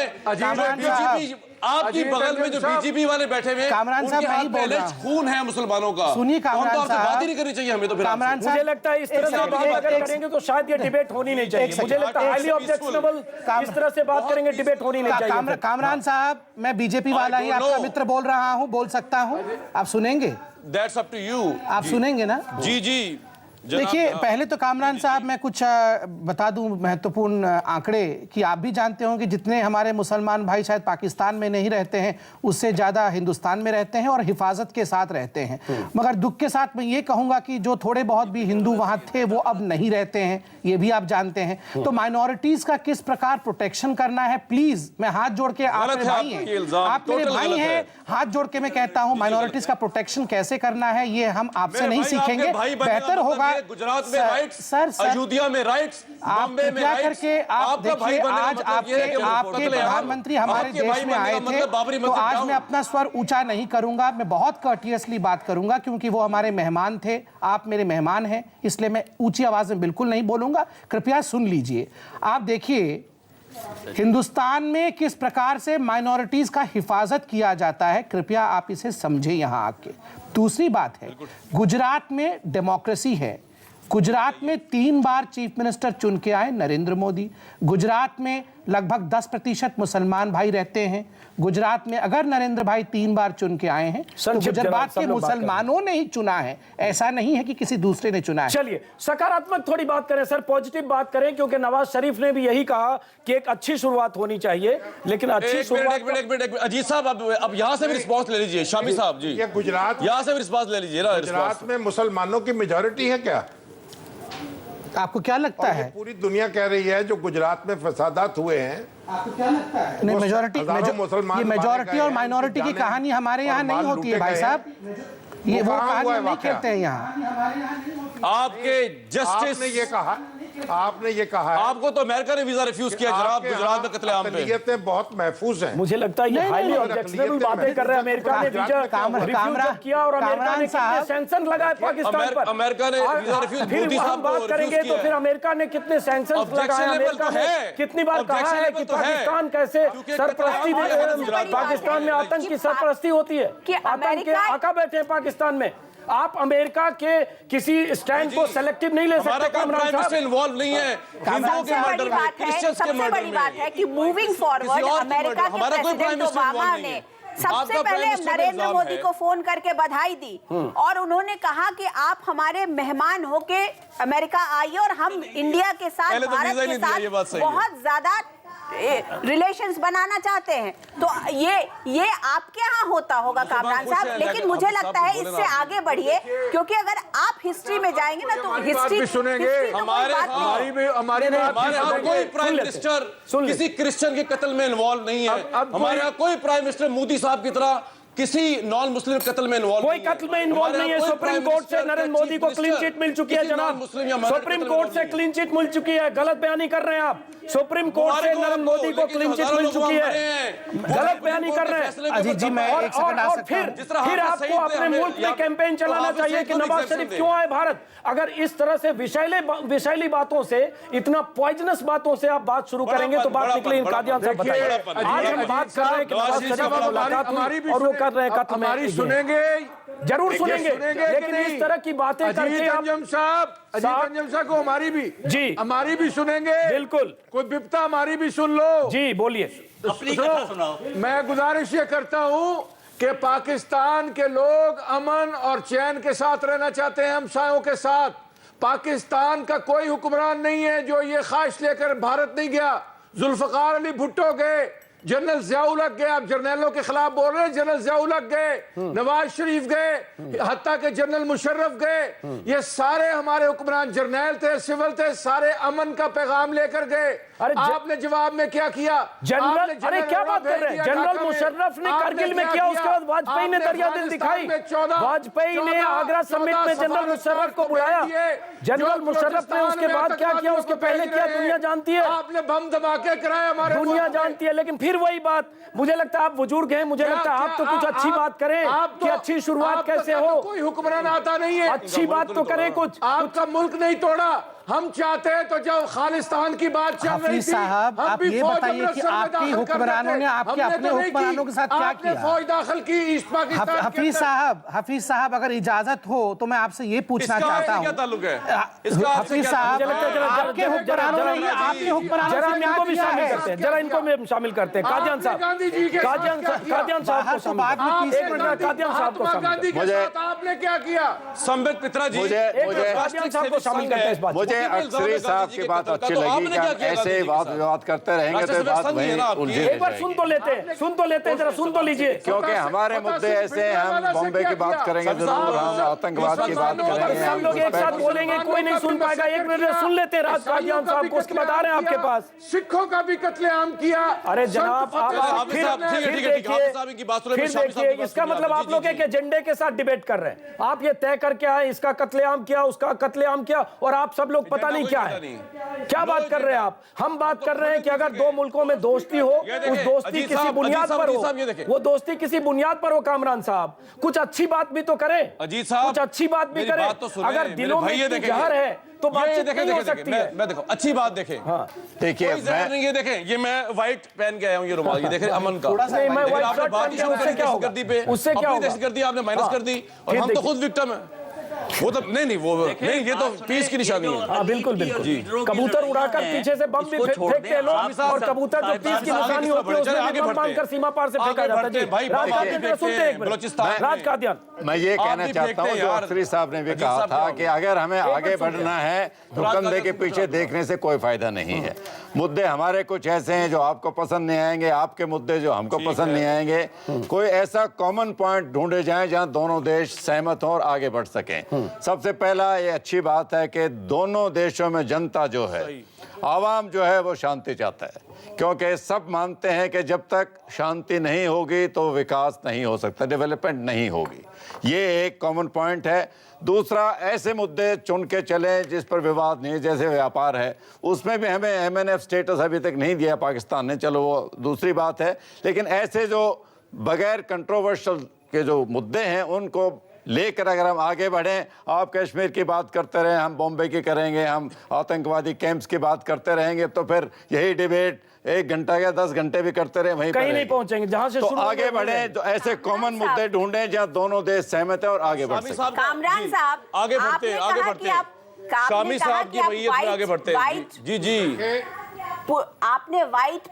आपकी बगल में जो बीजेपी वाले बैठे हुए हैं, कामरान साहब नहीं बोल रहा, खून है मुसलमानों का। सुनिए कामरान साहब, बात ही नहीं करनी चाहिए हमें तो। कामरान साहब, मुझे लगता है इस तरह से बात अगर करेंगे तो शायद ये डिबेट होनी नहीं चाहिए। मुझे लगता है हाईली ऑब्जेक्शनेबल, इस तरह से बात करेंगे डिबेट होनी नहीं चाहिए। कामरान साहब, मैं बीजेपी वाला ही आपका मित्र बोल रहा हूं, बोल सकता हूं, आप सुनेंगे? That's up to you। आप सुनेंगे ना? जी देखिए, पहले तो कामरान साहब मैं कुछ बता दूं महत्वपूर्ण आंकड़े कि आप भी जानते हो कि जितने हमारे मुसलमान भाई शायद पाकिस्तान में नहीं रहते हैं, उससे ज़्यादा हिंदुस्तान में रहते हैं और हिफाजत के साथ रहते हैं। मगर दुख के साथ मैं ये कहूँगा कि जो थोड़े बहुत भी हिंदू वहाँ थे वो अब नहीं रहते हैं, ये भी आप जानते हैं। तो माइनॉरिटीज़ का किस प्रकार प्रोटेक्शन करना है, प्लीज़ मैं हाथ जोड़ के, आप मेरे भाई हैं, आप मेरे भाई हैं, हाथ जोड़ के मैं कहता हूँ माइनॉरिटीज़ का प्रोटेक्शन कैसे करना है ये हम आपसे नहीं सीखेंगे। बेहतर होगा गुजरात में राइट्स, सर, अयोध्या में राइट्स, आप कृपया करके आप देखिए, आज आपके प्रधानमंत्री हमारे देश में आए थे, तो आज मैं अपना स्वर ऊंचा नहीं करूंगा, मैं बहुत कर्टियसली बात करूंगा क्योंकि वो हमारे मेहमान थे, आप मेरे मेहमान हैं, इसलिए मैं ऊंची आवाज में बिल्कुल नहीं बोलूंगा। कृपया सुन लीजिए। आप देखिए हिंदुस्तान में किस प्रकार से माइनॉरिटीज का हिफाजत किया जाता है, कृपया आप इसे समझें यहां आके। दूसरी बात है, गुजरात में डेमोक्रेसी है। गुजरात में 3 बार चीफ मिनिस्टर चुन के आए नरेंद्र मोदी। गुजरात में लगभग 10% मुसलमान भाई रहते हैं। गुजरात में अगर नरेंद्र भाई 3 बार चुन के आए हैं तो गुजरात के मुसलमानों ने ही चुना है, ऐसा नहीं है कि किसी दूसरे ने चुना है। चलिए सकारात्मक थोड़ी बात करें सर, पॉजिटिव बात करें, क्योंकि नवाज शरीफ ने भी यही कहा कि एक अच्छी शुरुआत होनी चाहिए, लेकिन अच्छी शुरुआत। एक मिनट अजीत साहब, अब यहाँ से भी रिस्पॉन्स ले लीजिए। शामी साहब जी, ये गुजरात, यहाँ से भी रिस्पॉन्स ले लीजिए ना। गुजरात में मुसलमानों की मेजॉरिटी है क्या? आपको क्या लगता है? पूरी दुनिया कह रही है जो गुजरात में फसादात हुए हैं, आपको क्या लगता है? नहीं, मेजॉरिटी और माइनॉरिटी की कहानी हमारे यहाँ नहीं होती है भाई साहब, ये वो कहानी नहीं कहते हैं यहाँ। आपके जस्टिस ने ये कहा, आपने ये कहा है, आपको तो अमेरिका ने वीजा रिफ्यूज किया जनाब गुजरात में कत्लेआम पे। ये बहुत महफूज हैं। मुझे लगता है ये हाईली ऑब्जेक्शनेबल बातें कर रहे हैं। अमेरिका ने वीजा रिफ्यूज किया और अमेरिका ने कितने सैंक्शन लगाए पाकिस्तान पर। अमेरिका ने वीजा रिफ्यूज, फिर हम बात करेंगे तो फिर अमेरिका ने कितने सैंक्शन लगाए। अमेरिका ने कितनी बार कहा है कि पाकिस्तान कैसे सरपरस्ती, पाकिस्तान में आतंक की सरपरस्ती होती है, आतंक के आका बैठे हैं पाकिस्तान में। आप अमेरिका के किसी स्टैंड को सेलेक्टिव नहीं ले सकते। कामरान साहब इन्वॉल्व नहीं है हिंदुओं के मर्डर में, क्रिश्चियंस के मर्डर में। बड़ी बात है कि मूविंग फॉरवर्ड अमेरिका के प्रेसिडेंट ओबामा ने सबसे पहले नरेंद्र मोदी को फोन करके बधाई दी और उन्होंने कहा कि आप हमारे मेहमान होके अमेरिका आइए और हम इंडिया के साथ, भारत के साथ बहुत ज्यादा रिलेशंस बनाना चाहते हैं। तो ये आपके यहाँ होता होगा कामरान साहब, लेकिन मुझे लगता है इससे आगे बढ़िए, क्योंकि अगर आप हिस्ट्री में जाएंगे ना तो हिस्ट्री सुनेंगे। हमारे कोई प्राइम मिनिस्टर किसी क्रिश्चियन के कत्ल में इन्वॉल्व नहीं है। हमारे यहाँ कोई प्राइम मिनिस्टर मोदी साहब की तरह किसी नॉन मुस्लिम कत्ल में इन्वॉल्व, कोई कत्ल में इन्वॉल्व नहीं है। सुप्रीम कोर्ट से नरेंद्र मोदी को क्लीन चिट मिल चुकी है जनाब, सुप्रीम कोर्ट से क्लीन चिट मिल चुकी है। गलत बयानी कर रहे हैं आप, सुप्रीम कोर्ट से नरेंद्र मोदी को क्लीन चिट मिल चुकी है, गलत बयानी कर रहे हैं। अजीत जी मैं एक सेकंड आ सकता हूं? फिर आपको अपने मुल्क में कैंपेन चलाना चाहिए कि नवाज शरीफ क्यों आए भारत। अगर इस तरह से विषैली बातों से, इतना पॉइजनस बातों से आप बात शुरू करेंगे तो बात निकली इन कादियान साहब बताइए। आज हम बात कर रहे हैं कि नवाज शरीफ की मुलाकात हुई और वो कर रहे हैं कत्ल में। हमारी सुनेंगे, जरूर सुनेंगे, लेकिन इस तरह की बातें करके आप अजीत अंजुम साहब को हमारी भी जी, हमारी भी सुनेंगे। बिल्कुल, कोई विपता हमारी भी सुन लो जी, बोलिए। मैं गुजारिश ये करता हूं कि पाकिस्तान के लोग अमन और चैन के साथ रहना चाहते हैं, हमसायों के साथ। पाकिस्तान का कोई हुक्मरान नहीं है जो ये ख्वाहिश लेकर भारत नहीं गया। जुल्फकार अली भुट्टो गए, जनरल ज़ियाउल हक गए, आप जर्नलों के खिलाफ बोल रहे हैं। जनरल ज़ियाउल हक गए, नवाज शरीफ गए, हत्ता के जनरल मुशर्रफ गए, ये सारे हमारे हुक्मरान जर्नल थे, सिविल थे, सारे अमन का पैगाम लेकर गए। आपने जवाब में क्या किया? जनरल, अरे क्या बात कर रहे हैं? जनरल मुशर्रफ ने कारगिल में किया, उसके बाद वाजपेयी ने दरिया दिल दिखाई। वाजपेयी ने आगरा समिट में जनरल मुशर्रफ को बुलाया। जनरल मुशर्रफ ने उसके बाद क्या किया, उसके पहले क्या, दुनिया जानती है। आपने बम धमाके कराए हमारे, दुनिया जानती है। लेकिन फिर वही बात, मुझे लगता है आप बुजुर्ग हैं, मुझे लगता है आप तो कुछ अच्छी बात करें कि अच्छी शुरुआत कैसे हो। कोई हुक्मरान आता नहीं है, अच्छी बात तो करें कुछ। आपका मुल्क नहीं तोड़ा। हम चाहते हैं तो जब खालिस्तान की बात चल रही थी, हफीज साहब, आप ये बताइए कि आपकी हुक्मरानों ने आपके अपने हुक्मरानों के साथ क्या किया? फौज दाखिल की ईस्ट पाकिस्तान। हफीज साहब, अगर इजाजत हो तो मैं आपसे ये पूछना चाहता हूँ। क्या ताल्लुक है? हफीज साहब, आपके हुक्मरानों ने आपके हुक्मरानों जरा से इनको भी क्या शामिल किया करते हैं, जरा इनको भी शामिल करते हैं। कादियान साहब, कादियान साहब को शामिल बाद में करते हैं। एक मिनट, कादियान साहब को शामिल करते हैं। मुझे आपने क्या किया? संबित पित्रा जी, कादियान साहब को शामिल करते हैं इस बात। मुझे अक्सरी साहब की बात अच्छी लगी कि हम ऐसे वाद विवाद करते रहेंगे तो बात वहीं उलझी रह एक बार सुन तो लेते हैं, जरा सुन तो लीजिए। क्योंकि हमारे मुद्दे ऐसे हैं, हम बॉम्बे की बात करेंगे जरूर, हम आतंकवाद की बात करेंगे, सब लोग एक साथ बोलेंगे, कोई नहीं सुन पाएगा। एक मिनट सुन लेते हैं राज कादियान साहब को, उसके बता रहे हैं आपके पास। सिखों का भी कत्लेआम किया। अरे जनाब, आप फिर देखिए, इसका मतलब आप लोग एक एजेंडे के साथ डिबेट कर रहे हैं। आप ये तय करके आए, इसका कत्लेआम किया, उसका कत्लेआम किया, और आप सब लोग पता नहीं क्या है, क्या बात कर रहे हैं आप। हम बात कर रहे हैं कि अगर दो मुल्कों में दोस्ती हो, उस दोस्ती किसी बुनियाद पर हो, वो दोस्ती किसी बुनियाद पर हो। कामरान साहब, कुछ अच्छी बात भी तो करें, अजीत साहब, कुछ अच्छी बात भी करें। अगर दिलों में जहर है तो बातचीत नहीं हो सकती है। मैं देखो अच्छी बात देखें। हाँ, देखिए, ये देखें, ये मैं व्हाइट पहन के आया हूँ, ये रुमाल, ये देखें अमन का। नहीं, मैं व्हाइट शर्ट पहन के, उससे क्या होगा? उससे क्या होगा? दहशतगर्दी आपने माइनस कर दी, और हम तो खुद विक्टिम है। वो तो नहीं, वो नहीं, ये तो पीस की निशानी है। हाँ, बिल्कुल बिल्कुल। कबूतर उड़ाकर पीछे से बम भी फेंकते हैं लोग, और कबूतर जो पीस की निशानी होती है उसमें भी बम बांधकर सीमा पार से फेंका जाता है। राज कादियान, मैं ये कहना चाहता हूँ, जो अख्तरी साहब ने भी कहा था कि अगर हमें आगे बढ़ना है तो कंधे के पीछे देखने से कोई फायदा नहीं है। मुद्दे हमारे कुछ ऐसे हैं जो आपको पसंद नहीं आएंगे, आपके मुद्दे जो हमको पसंद नहीं आएंगे। कोई ऐसा कॉमन पॉइंट ढूंढे जाएं जहां दोनों देश सहमत हों और आगे बढ़ सकें। सबसे पहला ये अच्छी बात है कि दोनों देशों में जनता जो है, आवाम जो है, वो शांति चाहता है, क्योंकि सब मानते हैं कि जब तक शांति नहीं होगी तो विकास नहीं हो सकता, डेवलपमेंट नहीं होगी। ये एक कॉमन पॉइंट है। दूसरा, ऐसे मुद्दे चुन के चले जिस पर विवाद नहीं, जैसे व्यापार है, उसमें भी हमें MNF स्टेटस अभी तक नहीं दिया पाकिस्तान ने, चलो वो दूसरी बात है। लेकिन ऐसे जो बगैर कंट्रोवर्शियल के जो मुद्दे हैं उनको लेकर अगर हम आगे बढ़ें, आप कश्मीर की बात करते रहें, हम बॉम्बे की करेंगे, हम आतंकवादी कैंप्स की बात करते रहेंगे, तो फिर यही डिबेट 1 घंटा या 10 घंटे भी करते रहे, वहीं कहीं नहीं पहुंचेंगे। जहां से तो आगे बढ़े, तो ऐसे कॉमन मुद्दे ढूंढें जहां दोनों देश सहमत है और आगे बढ़ सकें। कामरान साहब, आगे बढ़ते हैं, आगे बढ़ते हैं। शामी साहब की वहीयत में आगे बढ़ते हैं। जी, आपने व्हाइट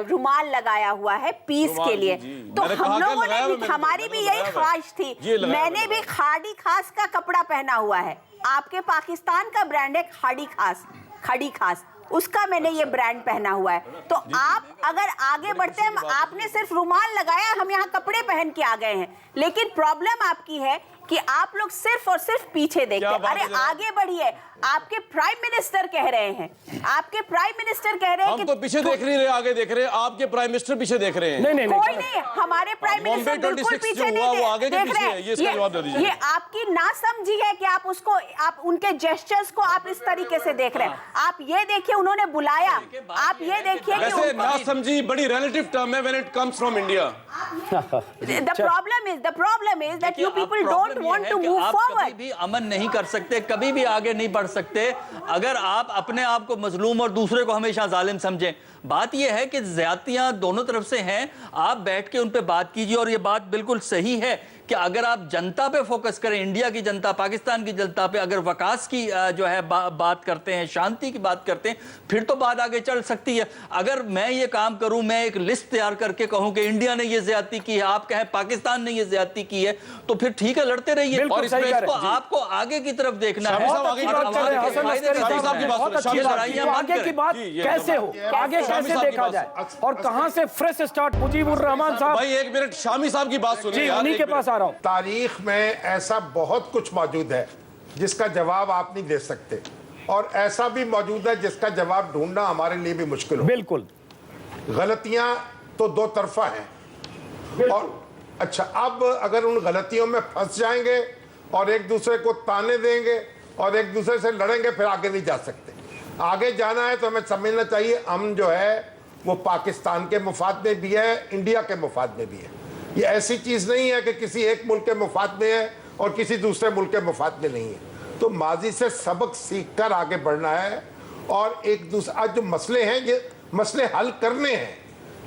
रुमाल लगाया हुआ है पीस के लिए, तो हम लोगों ने भी, हमारी भी यही ख्वाहिश थी। मैंने भी खाड़ी खास का कपड़ा पहना हुआ है। आपके पाकिस्तान का ब्रांड है खड़ी खास, उसका मैंने ये ब्रांड पहना हुआ है। तो आप अगर आगे बढ़ते हैं, आपने सिर्फ रुमाल लगाया, हम यहाँ कपड़े पहन के आ गए हैं। लेकिन प्रॉब्लम आपकी है कि आप लोग सिर्फ और सिर्फ पीछे देखते हैं। अरे आगे बढ़िए। आपके प्राइम मिनिस्टर कह रहे हैं, आपके प्राइम मिनिस्टर कह रहे हैं हम तो पीछे देख नहीं रहे, आगे देख रहे हैं। आपके प्राइम मिनिस्टर पीछे देख रहे हैं। नहीं, कोई नहीं, हमारे प्राइम मिनिस्टर बिल्कुल पीछे नहीं देख रहे हैं। ये आपकी नासमझी है कि आप उसको, आप उनके जेस्चर्स को आप इस तरीके से देख रहे हैं। आप ये देखिए, उन्होंने बुलाया, आप ये देखिए कि नासमझी बड़ी रिलेटिव टर्म है when it comes from India। The problem is that you people don't want to move forward। कभी भी अमन नहीं कर सकते, कभी भी आगे नहीं बढ़ सकते अगर आप अपने आप को मजलूम और दूसरे को हमेशा जालिम समझें। बात यह है कि ज्यादतियां दोनों तरफ से हैं, आप बैठ के उन पे बात कीजिए। और ये बात बिल्कुल सही है कि अगर आप जनता पे फोकस करें, इंडिया की जनता, पाकिस्तान की जनता पे, अगर विकास की जो है बात करते हैं, शांति की बात करते हैं, फिर तो बात आगे चल सकती है। अगर मैं ये काम करूं, मैं एक लिस्ट तैयार करके कहूं कि इंडिया ने ये ज्यादती की है, आप कहें पाकिस्तान ने ये ज्यादती की है, तो फिर ठीक है, लड़ते रहिए। बिल्कुल और सही इसमें कह रहे इसको हैं। आपको आगे की तरफ देखना है। बहुत अच्छी बात कर रहे हैं हसन अस्करी साहब, बहुत अच्छी बात की। तो आगे की बात कैसे हो, आगे कैसे देखा जाए और कहां से फ्रेश स्टार्ट? मुजीबुर रहमान साहब, भाई एक मिनट, शामी साहब की बात सुनिए। जी यार, उन्हीं एक के मिनट। पास आ रहा हूं। तारीख में ऐसा बहुत कुछ मौजूद है जिसका जवाब आप नहीं दे सकते, और ऐसा भी मौजूद है जिसका जवाब ढूंढना हमारे लिए भी मुश्किल हो। बिल्कुल, गलतियां तो दो तरफा हैं, और अच्छा, अब अगर उन गलतियों में फंस जाएंगे और एक दूसरे को ताने देंगे और एक दूसरे से लड़ेंगे, फिर आगे नहीं जा सकते। आगे जाना है तो हमें समझना चाहिए हम जो है वो पाकिस्तान के मुफाद में भी है, इंडिया के मुफाद में भी है। ये ऐसी चीज नहीं है कि किसी एक मुल्क के मुफाद में है और किसी दूसरे मुल्क के मुफाद में नहीं है। तो माजी से सबक सीख कर आगे बढ़ना है, और एक दूसरे आज जो मसले हैं ये मसले हल करने हैं,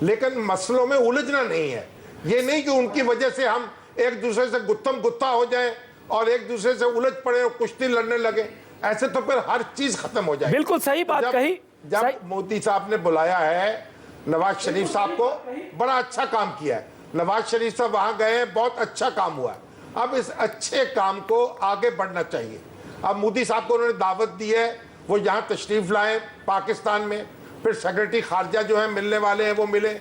लेकिन मसलों में उलझना नहीं है। ये नहीं कि उनकी वजह से हम एक दूसरे से गुत्थम गुत्था हो जाए और एक दूसरे से उलझ पड़े और कुश्ती लड़ने लगे, ऐसे तो फिर हर चीज खत्म हो जाएगी। बिल्कुल सही बात कही। जब मोदी साहब ने बुलाया है नवाज शरीफ साहब को, बड़ा अच्छा काम किया है। नवाज शरीफ साहब वहां गए हैं, बहुत अच्छा काम हुआ है। अब इस अच्छे काम को आगे बढ़ना चाहिए। अब मोदी साहब को उन्होंने दावत दी है, वो यहाँ तशरीफ लाए पाकिस्तान में, फिर सेक्रेटरी खारजा जो है मिलने वाले हैं वो मिले,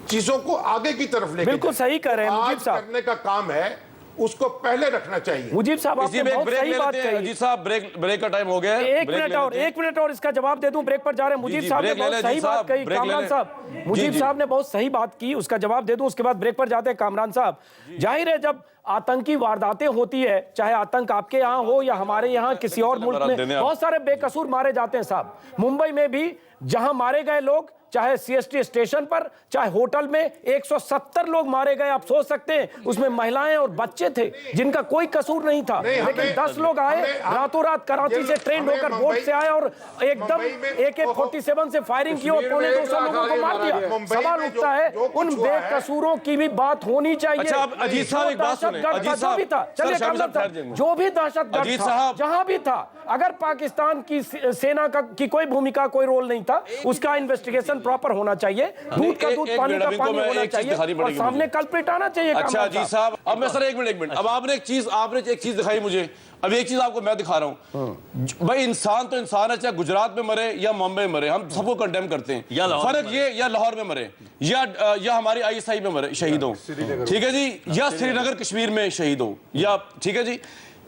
चीजों को आगे की तरफ लेके बिल्कुल सही कह रहे हैं मुजीब आज साहब। करने का काम है, उसको पहले रखना चाहिए। मुजीब साहब, इसी आपने में एक बहुत ब्रेक सही ले बात लेते हैं। कही। अजीत साहब, ब्रेक का टाइम हो गया है। एक मिनट और इसका जवाब दे दूं, ब्रेक पर जा रहे हैं। मुजीब जी, साहब ने ब्रेक ले बहुत लें, सही अजीत बात साहब, कही। ब्रेक ले कामरान लें। साहब, मुजीब जी। साहब ने बहुत सही बात की, उसका जवाब दे दूं, उसके बाद ब्रेक पर जाते हैं। कामरान साहब, जाहिर है जब आतंकी वारदातें होती है, चाहे आतंक आपके यहाँ हो या हमारे यहाँ किसी और मुल्क में, बहुत सारे बेकसूर मारे जाते हैं साहब। मुंबई में भी जहां मारे गए लोग, चाहे सीएसटी स्टेशन पर, चाहे होटल में, 170 लोग मारे गए। आप सोच सकते हैं, उसमें महिलाएं और बच्चे थे जिनका कोई कसूर नहीं था, लेकिन 10 लोग आए रातों रात कराची से ट्रेन होकर बोट से आए और एकदम AK-47 से फायरिंग की और 250 लोगों को मार दिया। सवाल उठता है, उन बेकसूरों की भी बात होनी चाहिए। अच्छा, अब अजीत साहब एक बात सुनें। अजीत जो भी था, चलिए कामरान साहब, जो भी दहशतगर्द था, जहां भी था, अगर पाकिस्तान की सेना की कोई भूमिका, कोई रोल नहीं था, उसका इन्वेस्टिगेशन प्रॉपर होना चाहिए। दूध का दूध, पानी का पानी होना चाहिए, और सामने कल्प्रिट आना चाहिए। अच्छा जी साहब, अब मैं सर एक मिनट, अब आपने एक चीज दिखाई मुझे, अब एक चीज आपको मैं दिखा रहा हूं। भाई इंसान तो इंसान है, चाहे गुजरात में मरे या मुंबई में मरे, हम सबको कंडेम करते हैं। फर्क ये, या लाहौर में मरे, या हमारी ISI में मरे, शहीद हो, ठीक है जी, या श्रीनगर कश्मीर में शहीद हो, या ठीक है जी।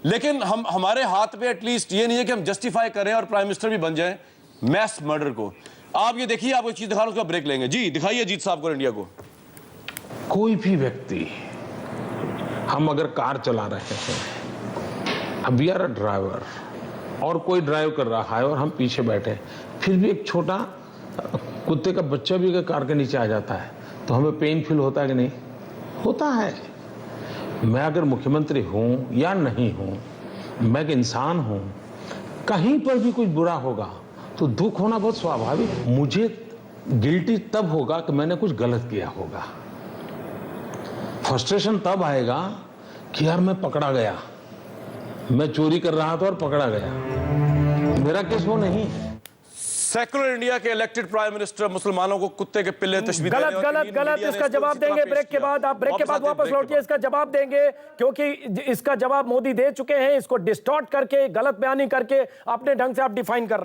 लेकिन हमारे हाथ पे एटलीस्ट ये नहीं है कि हम जस्टिफाई करें और प्राइम मिनिस्टर भी बन जाएं मैस मर्डर को। आप ये देखिए, आपको चीज दिखा रहा हूं, उसका ब्रेक लेंगे। जी दिखाइए अजीत साहब को, इंडिया को। कोई भी व्यक्ति, हम अगर कार चला रहे हैं, अब वी आर अ ड्राइवर और कोई ड्राइव कर रहा है और हम पीछे बैठे हैं, फिर भी एक छोटा कुत्ते का बच्चा भी अगर कार के नीचे आ जाता है तो हमें पेन फील होता है कि नहीं? होता है। मैं अगर मुख्यमंत्री हूं या नहीं हूं, मैं एक इंसान हूं, कहीं पर भी कुछ बुरा होगा तो दुख होना बहुत स्वाभाविक। मुझे गिल्टी तब होगा कि मैंने कुछ गलत किया होगा। फ्रस्ट्रेशन तब आएगा कि यार मैं पकड़ा गया, मैं चोरी कर रहा था और पकड़ा गया। मेरा केस वो नहीं है। सेकुलर इंडिया के इलेक्टेड प्राइम मिनिस्टर मुसलमानों को कुत्ते के पिल्ले तशबीह देने और गलत इसका जवाब देंगे ब्रेक के बाद। आप ब्रेक के बाद वापस लौटिए, इसका जवाब देंगे, क्योंकि इसका जवाब मोदी दे चुके हैं। इसको डिस्टॉर्ट करके, गलत बयानी करके अपने ढंग से आप डिफाइन कर